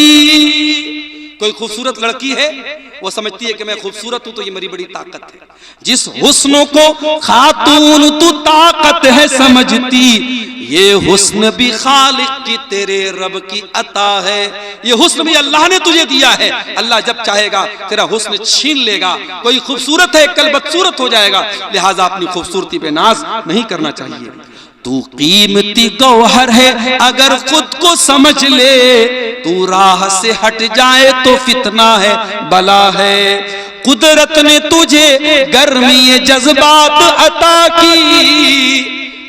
कोई खूबसूरत लड़की है, वो समझती है कि मैं खूबसूरत हूं तो ये मेरी बड़ी ताकत है। जिस हुस्न को खातून तू ताकत है समझती, ये हुस्न भी खालिक की तेरे रब की अता है, ये हुस्न भी अल्लाह ने तुझे दिया है। अल्लाह जब चाहेगा तेरा हुस्न छीन लेगा। कोई खूबसूरत है कल बदसूरत हो जाएगा, लिहाजा अपनी खूबसूरती पे नाज नहीं करना चाहिए। तू कीमती गौहर है अगर खुद को समझ ले, तू राह से हट जाए तो फितना है बला है। कुदरत ने तुझे गर्मी जज्बात अता की,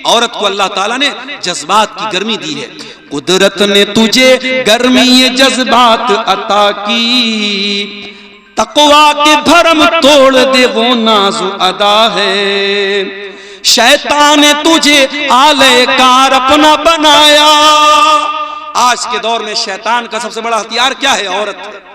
औरत को अल्लाह ताला ने जज्बात की गर्मी दी है। कुदरत ने तुझे गर्मी जज्बात अता की, तकवा के भरम तोड़ दे वो नाज़ु अदा है। शैतान ने तुझे आलेकार अपना बनाया। आज के दौर में शैतान का सबसे बड़ा हथियार क्या है? औरत।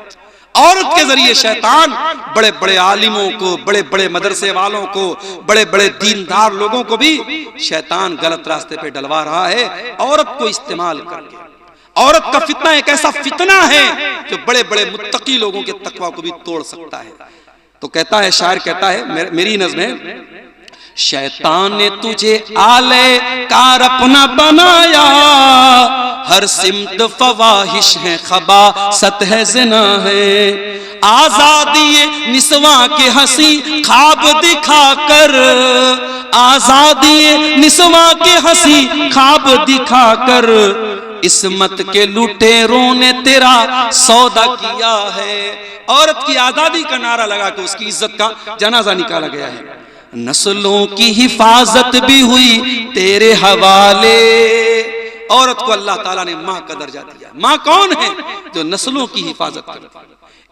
औरत के जरिए शैतान बड़े बड़े आलिमों को, बड़े बड़े मदरसे वालों को, बड़े बड़े दीनदार लोगों को भी शैतान गलत रास्ते पे डलवा रहा है, औरत को इस्तेमाल करके। औरत का फितना एक ऐसा फितना है जो बड़े बड़े मुत्तकी लोगों के तकवा को भी तोड़ सकता है। तो कहता है शायर, कहता है मेरी नज़्म है, शैतान ने तुझे आले कार अपना बनाया, हर सिमत फवाहिश है खबा सत है ज़िना है। आजादी निस्वा के हंसी ख्वाब दिखाकर, आजादी निस्वा के हंसी ख्वाब दिखाकर, इस्मत के लुटेरों ने तेरा सौदा किया है। औरत की आजादी का नारा लगा के उसकी इज्जत का जनाजा निकाला गया है। नस्लों की हिफाजत भी हुई तेरे हवाले। औरत को अल्लाह ताला ने माँ का दर्जा दिया। माँ कौन है? जो नस्लों की हिफाजत करती है।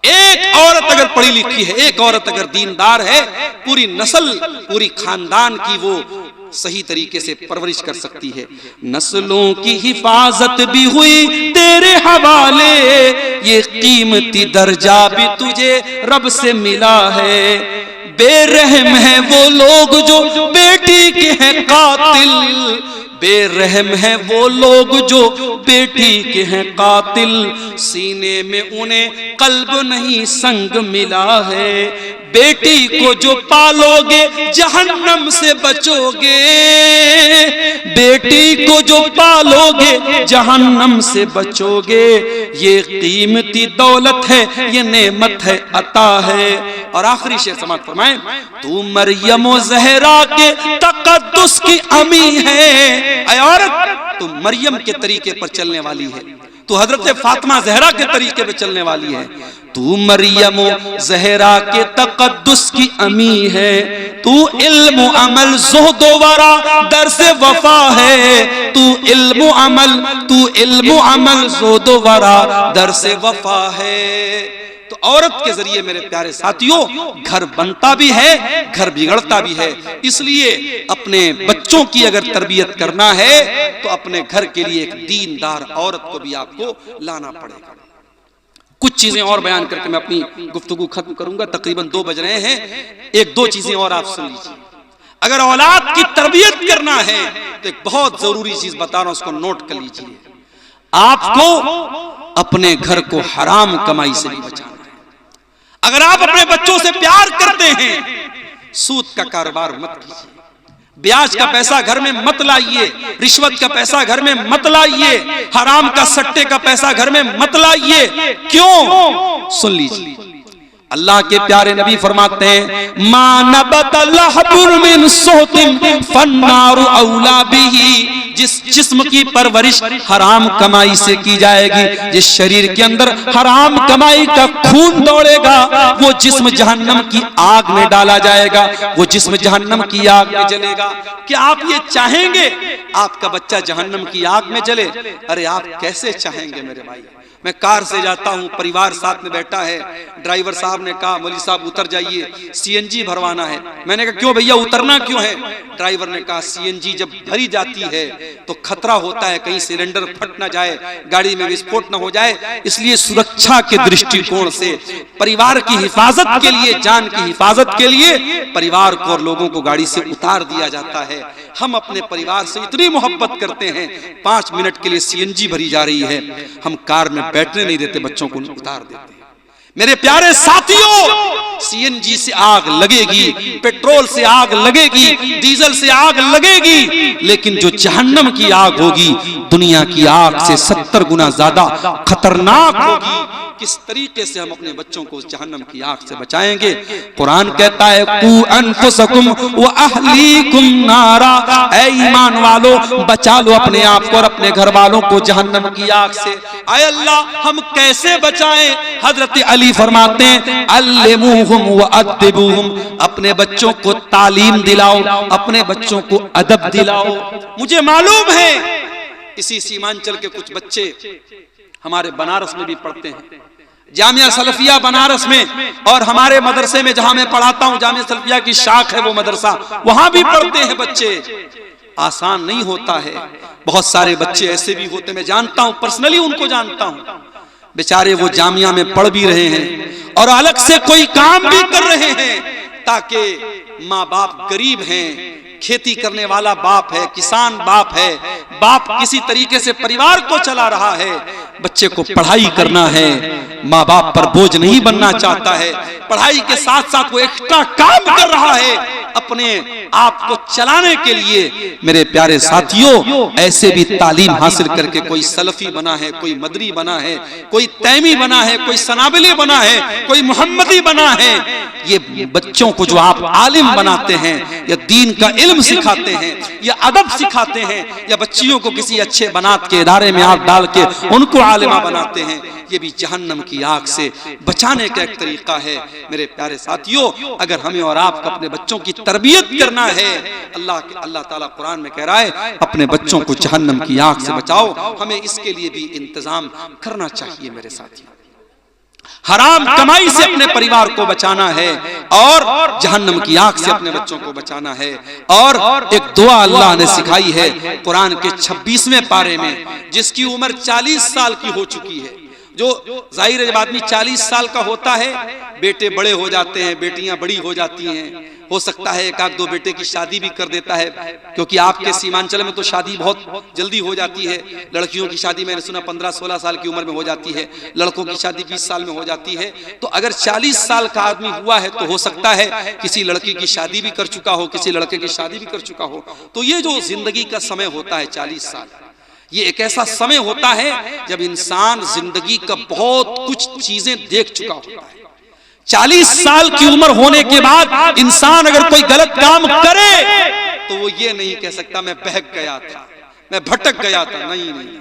एक औरत अगर पढ़ी लिखी है, एक औरत अगर दीनदार है, पूरी नस्ल, पूरी खानदान की वो सही तरीके से परवरिश कर सकती है। नस्लों की हिफाजत भी हुई तेरे हवाले, ये कीमती दर्जा भी तुझे रब से मिला है। बेरहम है वो लोग जो बेटी के हैं कातिल, बेरहम है वो लोग जो बेटी के हैं कातिल, सीने में उन्हें कल्ब नहीं संग मिला है। बेटी को जो पालोगे जहन्नम से बचोगे, बेटी को जो पालोगे जहन्नम से बचोगे। ये कीमती दौलत है, ये नेमत है, अता है। और आखिरी शेर समाप्त फरमाएं, तू मरियम ज़हरा के तक़द्दुस की अमी है। ऐ औरत, तू मरियम के तरीके पर चलने वाली है, तू हजरत फातिमा ज़हरा के तरीके पे चलने वाली है। तू मरियम ज़हरा के तक़द्दुस की अमी है। तू इल्म अमल ज़ुहद वरा दर्स वफा है। तू इल्म अमल, तू इल्म अमल ज़ुहद वरा दर्स वफा है। तो औरत के जरिए मेरे प्यारे साथियों घर बनता भी है, घर बिगड़ता भी है। इसलिए अपने बच्चों की अगर तरबियत करना है तो अपने घर के लिए एक दीनदार औरत को भी आपको लाना पड़ेगा। कुछ चीजें और बयान करके मैं अपनी गुफ्तगू खत्म करूंगा, तकरीबन 2 बज रहे हैं। एक दो चीजें और आप सुन लीजिए। अगर औलाद की तरबियत करना है तो एक बहुत जरूरी चीज बता रहा हूं, उसको नोट कर लीजिए। आपको अपने घर को हराम कमाई से भी बचाना है। अगर आप अपने बच्चों से प्यार करते हैं, सूद का कारोबार मत कीजिए, ब्याज का पैसा घर में मत लाइए, रिश्वत का पैसा घर में मत लाइए, हराम का सट्टे का पैसा घर में मत लाइए। क्यों? सुन लीजिए, अल्लाह के प्यारे नबी फरमाते हैं, मानबत लहबुर मिन सोतिन फन्नारु औला बिही। जिस जिस्म की परवरिश हराम कमाई से की जाएगी, जिस शरीर के अंदर हराम कमाई का खून दौड़ेगा, वो जिस्म जहन्नम की आग में डाला जाएगा, वो जिस्म जहन्नम की आग में जलेगा। क्या आप ये चाहेंगे आपका बच्चा जहन्नम की आग में जले? अरे आप कैसे चाहेंगे मेरे भाई। मैं कार से जाता हूँ, परिवार साथ में बैठा है, ड्राइवर साहब ने कहा मौलवी साहब उतर जाइए, सीएनजी भरवाना है। मैंने कहा क्यों भैया, उतरना क्यों है? ड्राइवर ने कहा सीएनजी जब भरी जाती है तो खतरा होता है कहीं सिलेंडर फट ना जाए, गाड़ी में विस्फोट ना हो जाए, इसलिए सुरक्षा के दृष्टिकोण से, परिवार की हिफाजत के लिए, जान की हिफाजत के लिए परिवार को और लोगों को गाड़ी से उतार दिया जाता है। हम अपने परिवार से इतनी मोहब्बत करते हैं, 5 मिनट के लिए सीएनजी भरी जा रही है, हम कार में बैठने नहीं देते, बच्चों को उतार देते हैं। मेरे प्यारे साथियों, सीएनजी से आग लगेगी, पेट्रोल से आग लगेगी, डीजल से आग लगेगी, लेकिन जो जहन्नम की आग होगी दुनिया की आग से 70 गुना ज्यादा खतरनाक होगी। किस तरीके से हम अपने बच्चों को जहन्नम की आग से बचाएंगे? कुरान कहता है कू अनफुसकुम व अहलीकुम नारा, ऐ ईमान वालों बचा लो अपने आप को और अपने घर वालों को जहन्नम की आग से। आय अल्लाह हम कैसे बचाएं? हजरत अली फरमाते हैं अल्लिमुहुम व अद्दिबुहुम, अपने बच्चों को तालीम दिलाओ, अपने बच्चों को अदब दिलाओ। मुझे मालूम है इसी सीमांचल के कुछ बच्चे हमारे बनारस में भी पढ़ते हैं, जामिया सलफिया बनारस में, और हमारे मदरसे में जहां मैं पढ़ाता हूं जामिया सलफिया की शाख है वो मदरसा, वहां भी पढ़ते हैं बच्चे। आसान नहीं होता है, बहुत सारे बच्चे ऐसे भी होते, मैं जानता हूं, पर्सनली उनको जानता हूं, बेचारे वो जामिया में पढ़ भी रहे हैं और अलग से कोई काम भी कर रहे हैं, ताकि माँ बाप गरीब हैं, खेती करने वाला बाप है, किसान बाप है, बाप किसी तरीके से परिवार को चला रहा है, बच्चे को पढ़ाई करना है, माँ बाप पर बोझ नहीं बनना चाहता है, पढ़ाई के साथ साथ वो एक्स्ट्रा काम कर रहा है अपने आप को चलाने के लिए। मेरे प्यारे साथियों, ऐसे भी तालीम हासिल करके कोई सलफी बना है, कोई मदरी बना है, कोई तैमी बना है, कोई सनाबिली बना है, कोई मोहम्मदी बना है। ये बच्चों को जो आप आलिम बनाते हैं या दीन का इल्म सिखाते हैं या अदब सिखाते हैं या बच्चियों को किसी अच्छे बनात के इदारे में आप डाल के उनको आलिमा बनाते हैं, ये भी जहन्नम की आग से बचाने का एक तरीका है। मेरे प्यारे साथियों, अगर हमें और आपको अपने बच्चों की तरबियत करना है, अल्लाह ताला कुरान में कह रहा है अपने बच्चों को जहन्नम की आग से बचाओ, हमें इसके लिए भी इंतजाम करना चाहिए। मेरे साथियों, हराम कमाई से अपने परिवार को बचाना है और जहन्नम की आग से अपने बच्चों को बचाना है। और एक दुआ अल्लाह ने सिखाई है कुरान के 26वें पारे में, जिसकी उम्र 40 साल की हो चुकी है। जो जाहिर है जब आदमी 40 साल का होता है, बेटे बड़े हो जाते हैं, बेटियां बड़ी हो जाती हैं, हो सकता है एक आध दो बेटे की शादी भी कर देता है, क्योंकि आपके सीमांचल में तो शादी बहुत जल्दी हो जाती है। लड़कियों की शादी मैंने सुना 15-16 साल की उम्र में हो जाती है, लड़कों की शादी 20 साल में हो जाती है। तो अगर 40 साल का आदमी हुआ है तो हो सकता है किसी लड़की की शादी भी कर चुका हो, किसी लड़के की शादी भी कर चुका हो। तो ये जो जिंदगी का समय होता है 40 साल, ये एक ऐसा समय होता है जब इंसान जिंदगी का बहुत कुछ चीजें देख चुका होता है। 40 साल की उम्र होने के बाद इंसान अगर कोई गलत काम करे तो वो ये नहीं कह सकता मैं बहक गया था, मैं भटक गया था। नहीं,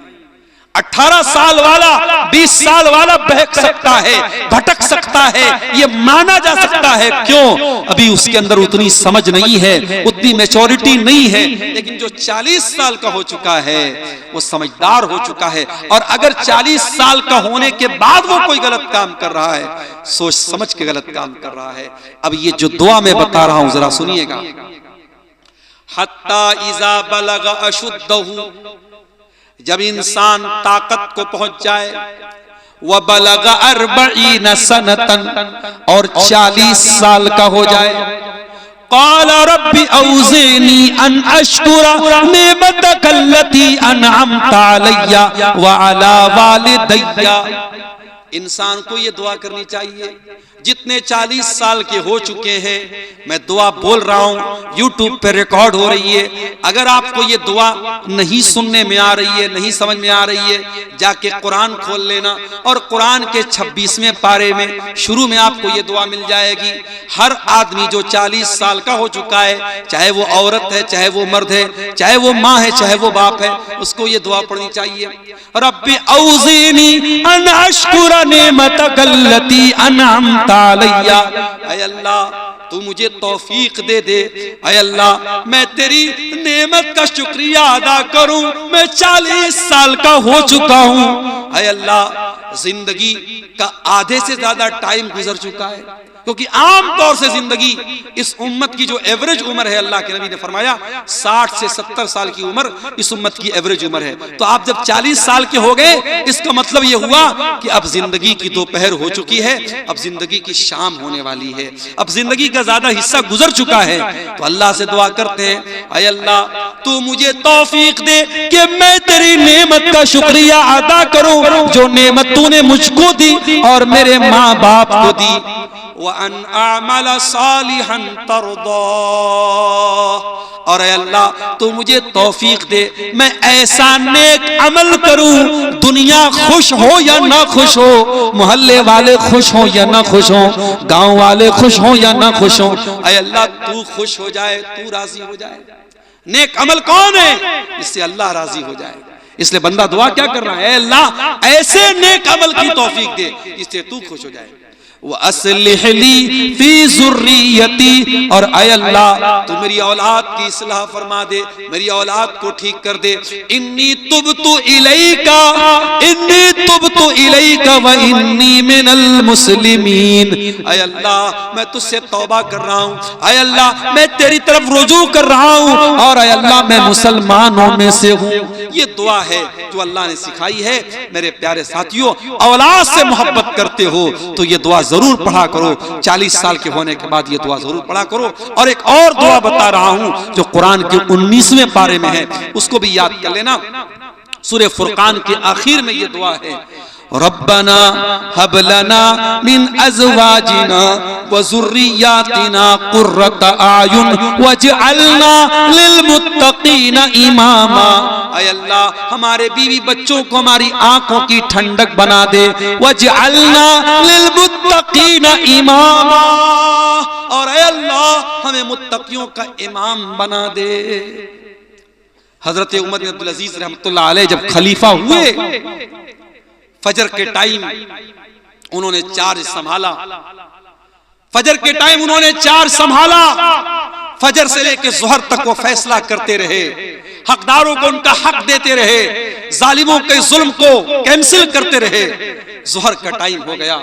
18 साल वाला 20 साल वाला बहक सकता है, भटक सकता है, ये माना जा सकता है। क्यों? अभी उसके अंदर उतनी समझ नहीं है, उतनी मैच्योरिटी नहीं है। लेकिन जो 40 साल का हो चुका है वो समझदार हो चुका है। और अगर 40 साल का होने के बाद वो कोई गलत काम कर रहा है, सोच समझ के गलत काम कर रहा है। अब ये जो दुआ मैं बता रहा हूं जरा सुनिएगा। हत्ता इज़ा बलग अशुद्धहु, जब इंसान ताकत को पहुंच जाए, व बलग 40 सनतन, और 40 साल का हो जाए, क़ाल रब्बी औज़िनी अन अश्कुरा निअमतक अल्लती अनअमत अलैया व अला वालिदैया। इंसान को ये दुआ करनी चाहिए। जितने 40 साल के हो चुके हैं, मैं दुआ बोल रहा हूं, यूट्यूब पे रिकॉर्ड हो रही है। अगर आपको ये दुआ नहीं सुनने में आ रही है, नहीं समझ में आ रही है, जाके कुरान खोल लेना और कुरान के 26वें पारे में शुरू में आपको ये दुआ मिल जाएगी। हर आदमी जो 40 साल का हो चुका है, चाहे वो औरत है, चाहे वो मर्द है, चाहे वो माँ है, चाहे वो बाप है, उसको ये दुआ पढ़नी चाहिए। रब्बी औज़िनी अन अश्कुरा निअमतक अल्लती अनअमत अलैया, ऐ अल्लाह तू मुझे तौफीक दे दे, ऐ अल्लाह मैं तेरी नेमत का शुक्रिया अदा करूं। मैं 40 साल का हो चुका हूं, ऐ अल्लाह जिंदगी का आधे से ज्यादा टाइम गुजर चुका है। क्योंकि आम तौर से जिंदगी इस उम्मत की जो एवरेज उम्र है, अल्लाह के नबी ने फरमाया 60 से 70 साल की उम्र इस उम्मत की एवरेज उम्र है। तो आप जब 40 साल के हो गए, इसका मतलब ये हुआ कि अब जिंदगी की दोपहर हो चुकी है, अब जिंदगी की शाम होने वाली है, अब जिंदगी का ज्यादा हिस्सा गुजर चुका है। तो अल्लाह से दुआ करते हैं, ऐ अल्लाह तू मुझे तौफीक दे कि मैं तेरी नेमत का शुक्रिया अदा करूं जो नेमत तूने मुझको दी और मेरे माँ बाप को दी। वअन अअमल सालिहन तर्दा, और अल्लाह तू मुझे तौफीक दे मैं ऐसा नेक अमल करूं, दुनिया खुश हो या ना खुश हो, मोहल्ले वाले खुश हो या ना खुश हो, गांव वाले खुश हो या ना खुश हो, ऐ अल्लाह तू खुश हो जाए, तू राजी हो जाए। नेक अमल कौन है? इससे अल्लाह राजी हो जाए। इसलिए बंदा दुआ क्या कर रहा है, अल्लाह ऐसे नेक अमल की तौफीक दे जिससे तू खुश हो जाए। वो अस्लिह ली फी ज़ुर्रियती, और ऐ अल्लाह तू मेरी औलाद की इस्लाह फरमा दे, मेरी औलाद को ठीक कर दे। इन्नी तुबतु इलैका, इन्नी तुबतु इलैका व इन्नी मिनल मुस्लिमीन। ऐ अल्लाह मैं तुझसे तौबा कर रहा हूँ, ऐ अल्लाह मैं तेरी तरफ रुजू कर रहा हूँ, और ऐ अल्लाह मैं मुसलमानों में से हूँ। ये दुआ है जो अल्लाह ने सिखाई है। मेरे प्यारे साथियों, औलाद से मोहब्बत करते हो तो ये दुआ जरूर पढ़ा करो। 40 साल के होने के बाद ये दुआ जरूर पढ़ा करो। और एक और दुआ बता रहा हूं जो कुरान के 19वें पारे में है, उसको भी याद कर लेना। सूरह फुरकान के आखिर में ये दुआ है, रब्बना हब लना मिन अज़वाजिना व ज़ुर्रिय्यातिना कुर्रता आयुन वजअलना लिलमुत्तक़ीना इमामा। ऐ अल्लाह हमारे बीवी बच्चों को हमारी आंखों की ठंडक बना दे, वजअलना लिलमुत्तक़ीना इमामा, और ऐ अल्लाह हमें मुत्तकियों का इमाम बना दे। हजरत उमर बिन अब्दुल अजीज रहमतुल्लाह अलैह जब खलीफा हुए, फजर के टाइम उन्होंने चार्ज संभाला, फजर के टाइम उन्होंने चार्ज संभाला। फजर से लेकर जोहर तक वो फैसला करते रहे, हकदारों को उनका हक देते रहे, जालिमों के जुल्म को कैंसिल करते रहे। जोहर का टाइम हो गया,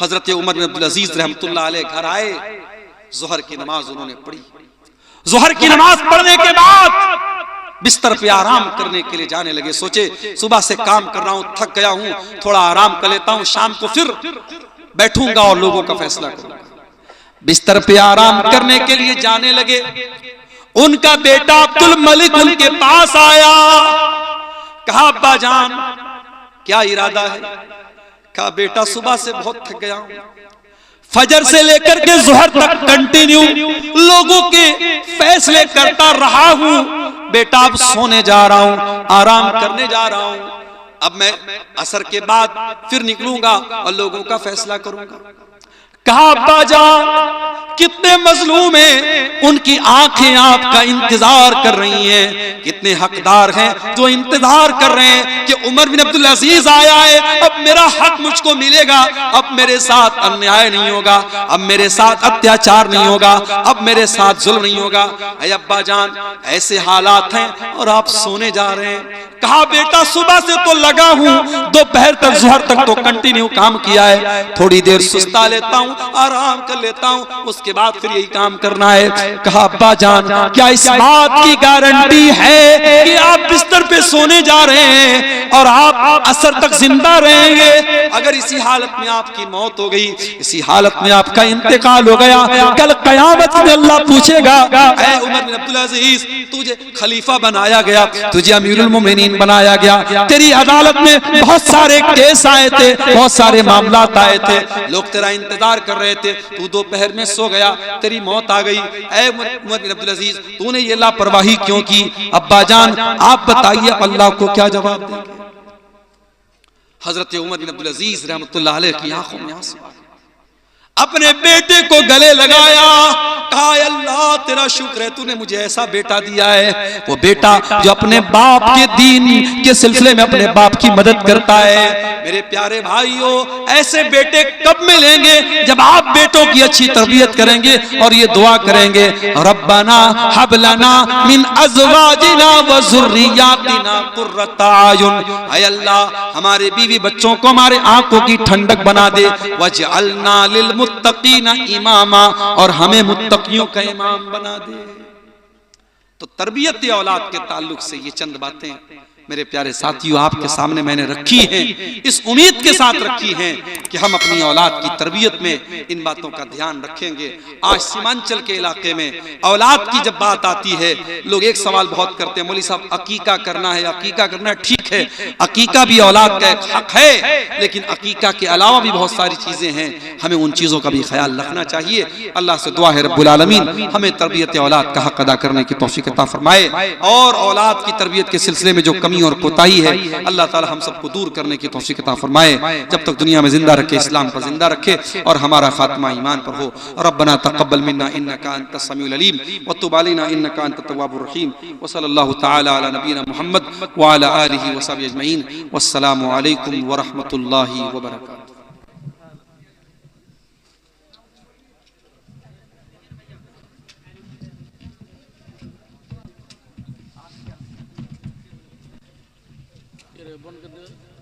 हजरत उमर बिन अब्दुल अजीज रहमतुल्लाह अलैह घर आए, जोहर की नमाज उन्होंने पढ़ी। जोहर की नमाज पढ़ने के बाद बिस्तर पे आराम करने के लिए जाने लगे। सोचे सुबह से काम कर रहा हूं, थक गया हूं, थोड़ा आराम कर लेता हूं, शाम को फिर बैठूंगा और लोगों का फैसला करूंगा। बिस्तर पे आराम करने के लिए जाने लगे। उनका बेटा अब्दुल मलिक उनके पास आया, कहा अब्बा जान क्या इरादा है? कहा बेटा सुबह से बहुत थक गया हूं, फजर से लेकर के जोहर तक कंटिन्यू लोगों के फैसले करता रहा हूं, बेटा अब सोने जा रहा हूं, आराम करने जा रहा हूं, अब मैं असर के बाद फिर निकलूंगा और लोगों का फैसला करूंगा। कहा अब्बा जान कितने मजलूम हैं, उनकी आंखें आपका इंतजार कर रही हैं, कितने हकदार हैं जो इंतजार कर रहे हैं कि उमर बिन अब्दुल अजीज आया है, अब मेरा हक मुझको मिलेगा, अब मेरे साथ अन्याय नहीं होगा, अब मेरे साथ अत्याचार नहीं होगा, अब मेरे साथ जुल्म नहीं होगा। अरे अब्बा जान ऐसे हालात हैं और आप सोने जा रहे हैं। कहा बेटा सुबह से तो लगा हूं, दोपहर तक जोहर तक तो कंटिन्यू काम किया है, थोड़ी देर सुस्ता लेता हूं, आराम कर लेता हूं, उसके बाद फिर यही काम करना है। कहा अब्बा जान क्या इस बात की गारंटी है कि आप बिस्तर पे सोने जा रहे हैं और आप असर तक जिंदा रहेंगे? अगर इसी हालत में आपकी मौत हो गई, इसी हालत में आपका इंतकाल हो गया, कल कयामत में अल्लाह पूछेगा ऐ उमर बिन अब्दुल अजीज तुझे खलीफा बनाया गया, तुझे अमीरुल मोमिनीन बनाया गया, तेरी अदालत में बहुत सारे केस आए थे, बहुत सारे मामलात आए थे, लोग तेरा इंतजार कर रहे थे, तू दोपहर में सो गया, तेरी मौत आ गई। ऐ उमर बिन अब्दुल अजीज तूने ये लापरवाही क्यों की? अब्बा जान आप बताइए अल्लाह को क्या जवाब देंगे? हजरत उमर बिन अब्दुल अजीज रहमतुल्लाह अलैह की आंखों में आंसू, अपने बेटे को गले लगाया, कहा अल्लाह तेरा शुक्र है तूने मुझे ऐसा बेटा दिया है, वो बेटा जो अपने बाप के दीन के सिलसिले में अपने बाप की मदद करता है। मेरे प्यारे भाइयों ऐसे बेटे कब मिलेंगे? जब आप बेटों की अच्छी तरबियत करेंगे और ये दुआ करेंगे, रब्बना हब लना मिन अज़वाजिना व ज़ुर्रिय्यातिना कुर्रता आयुन, ऐ अल्लाह हमारे बीवी बच्चों को हमारे आंखों की ठंडक बना दे, वजअलना लिल मुत्तकीना इमामा, और हमें मुत्तकियों का इमाम बना दे। तो तरबियत औलाद के ताल्लुक से ये चंद बातें मेरे प्यारे साथियों आपके सामने मैंने रखी हैं, इस उम्मीद के साथ रखी हैं कि हम अपनी औलाद की तरबियत में इन बातों का ध्यान रखेंगे। आज सीमांचल के इलाके में औलाद की जब बात आती है, लोग एक सवाल बहुत करते हैं, मौलवी साहब अकीका करना है, अकीका करना है। ठीक है, अकीका भी औलाद का एक हक है, लेकिन अकीका के अलावा भी बहुत सारी चीजें हैं, हमें उन चीजों का भी ख्याल रखना चाहिए। अल्लाह से दुआ है रब्बुल आलमीन हमें तरबियत औलाद का हक अदा करने की तौफीक अता फरमाए, और औलाद की तरबियत के सिलसिले में जो कमी और कोताही है अल्लाह ताला हम सबको दूर करने की तौफीक अता फरमाए। जब तक दुनिया में जिंदा रखे, इस्लाम पर जिंदा रखे, और हमारा खात्मा ईमान पर हो। रब्बना तक़ब्बल मिन्ना इन्नका अंतस समीउल अलीम व तुब अलैना इन्नका अंतत तव्वाबुर रहीम। व सल्लल्लाहु तआला अला नबीना मुहम्मद व अला आलिहि व सहबिहि अजमईन। वस्सलामु अलैकुम व रहमतुल्लाहि व बरकातुहू।
बंद कर दे।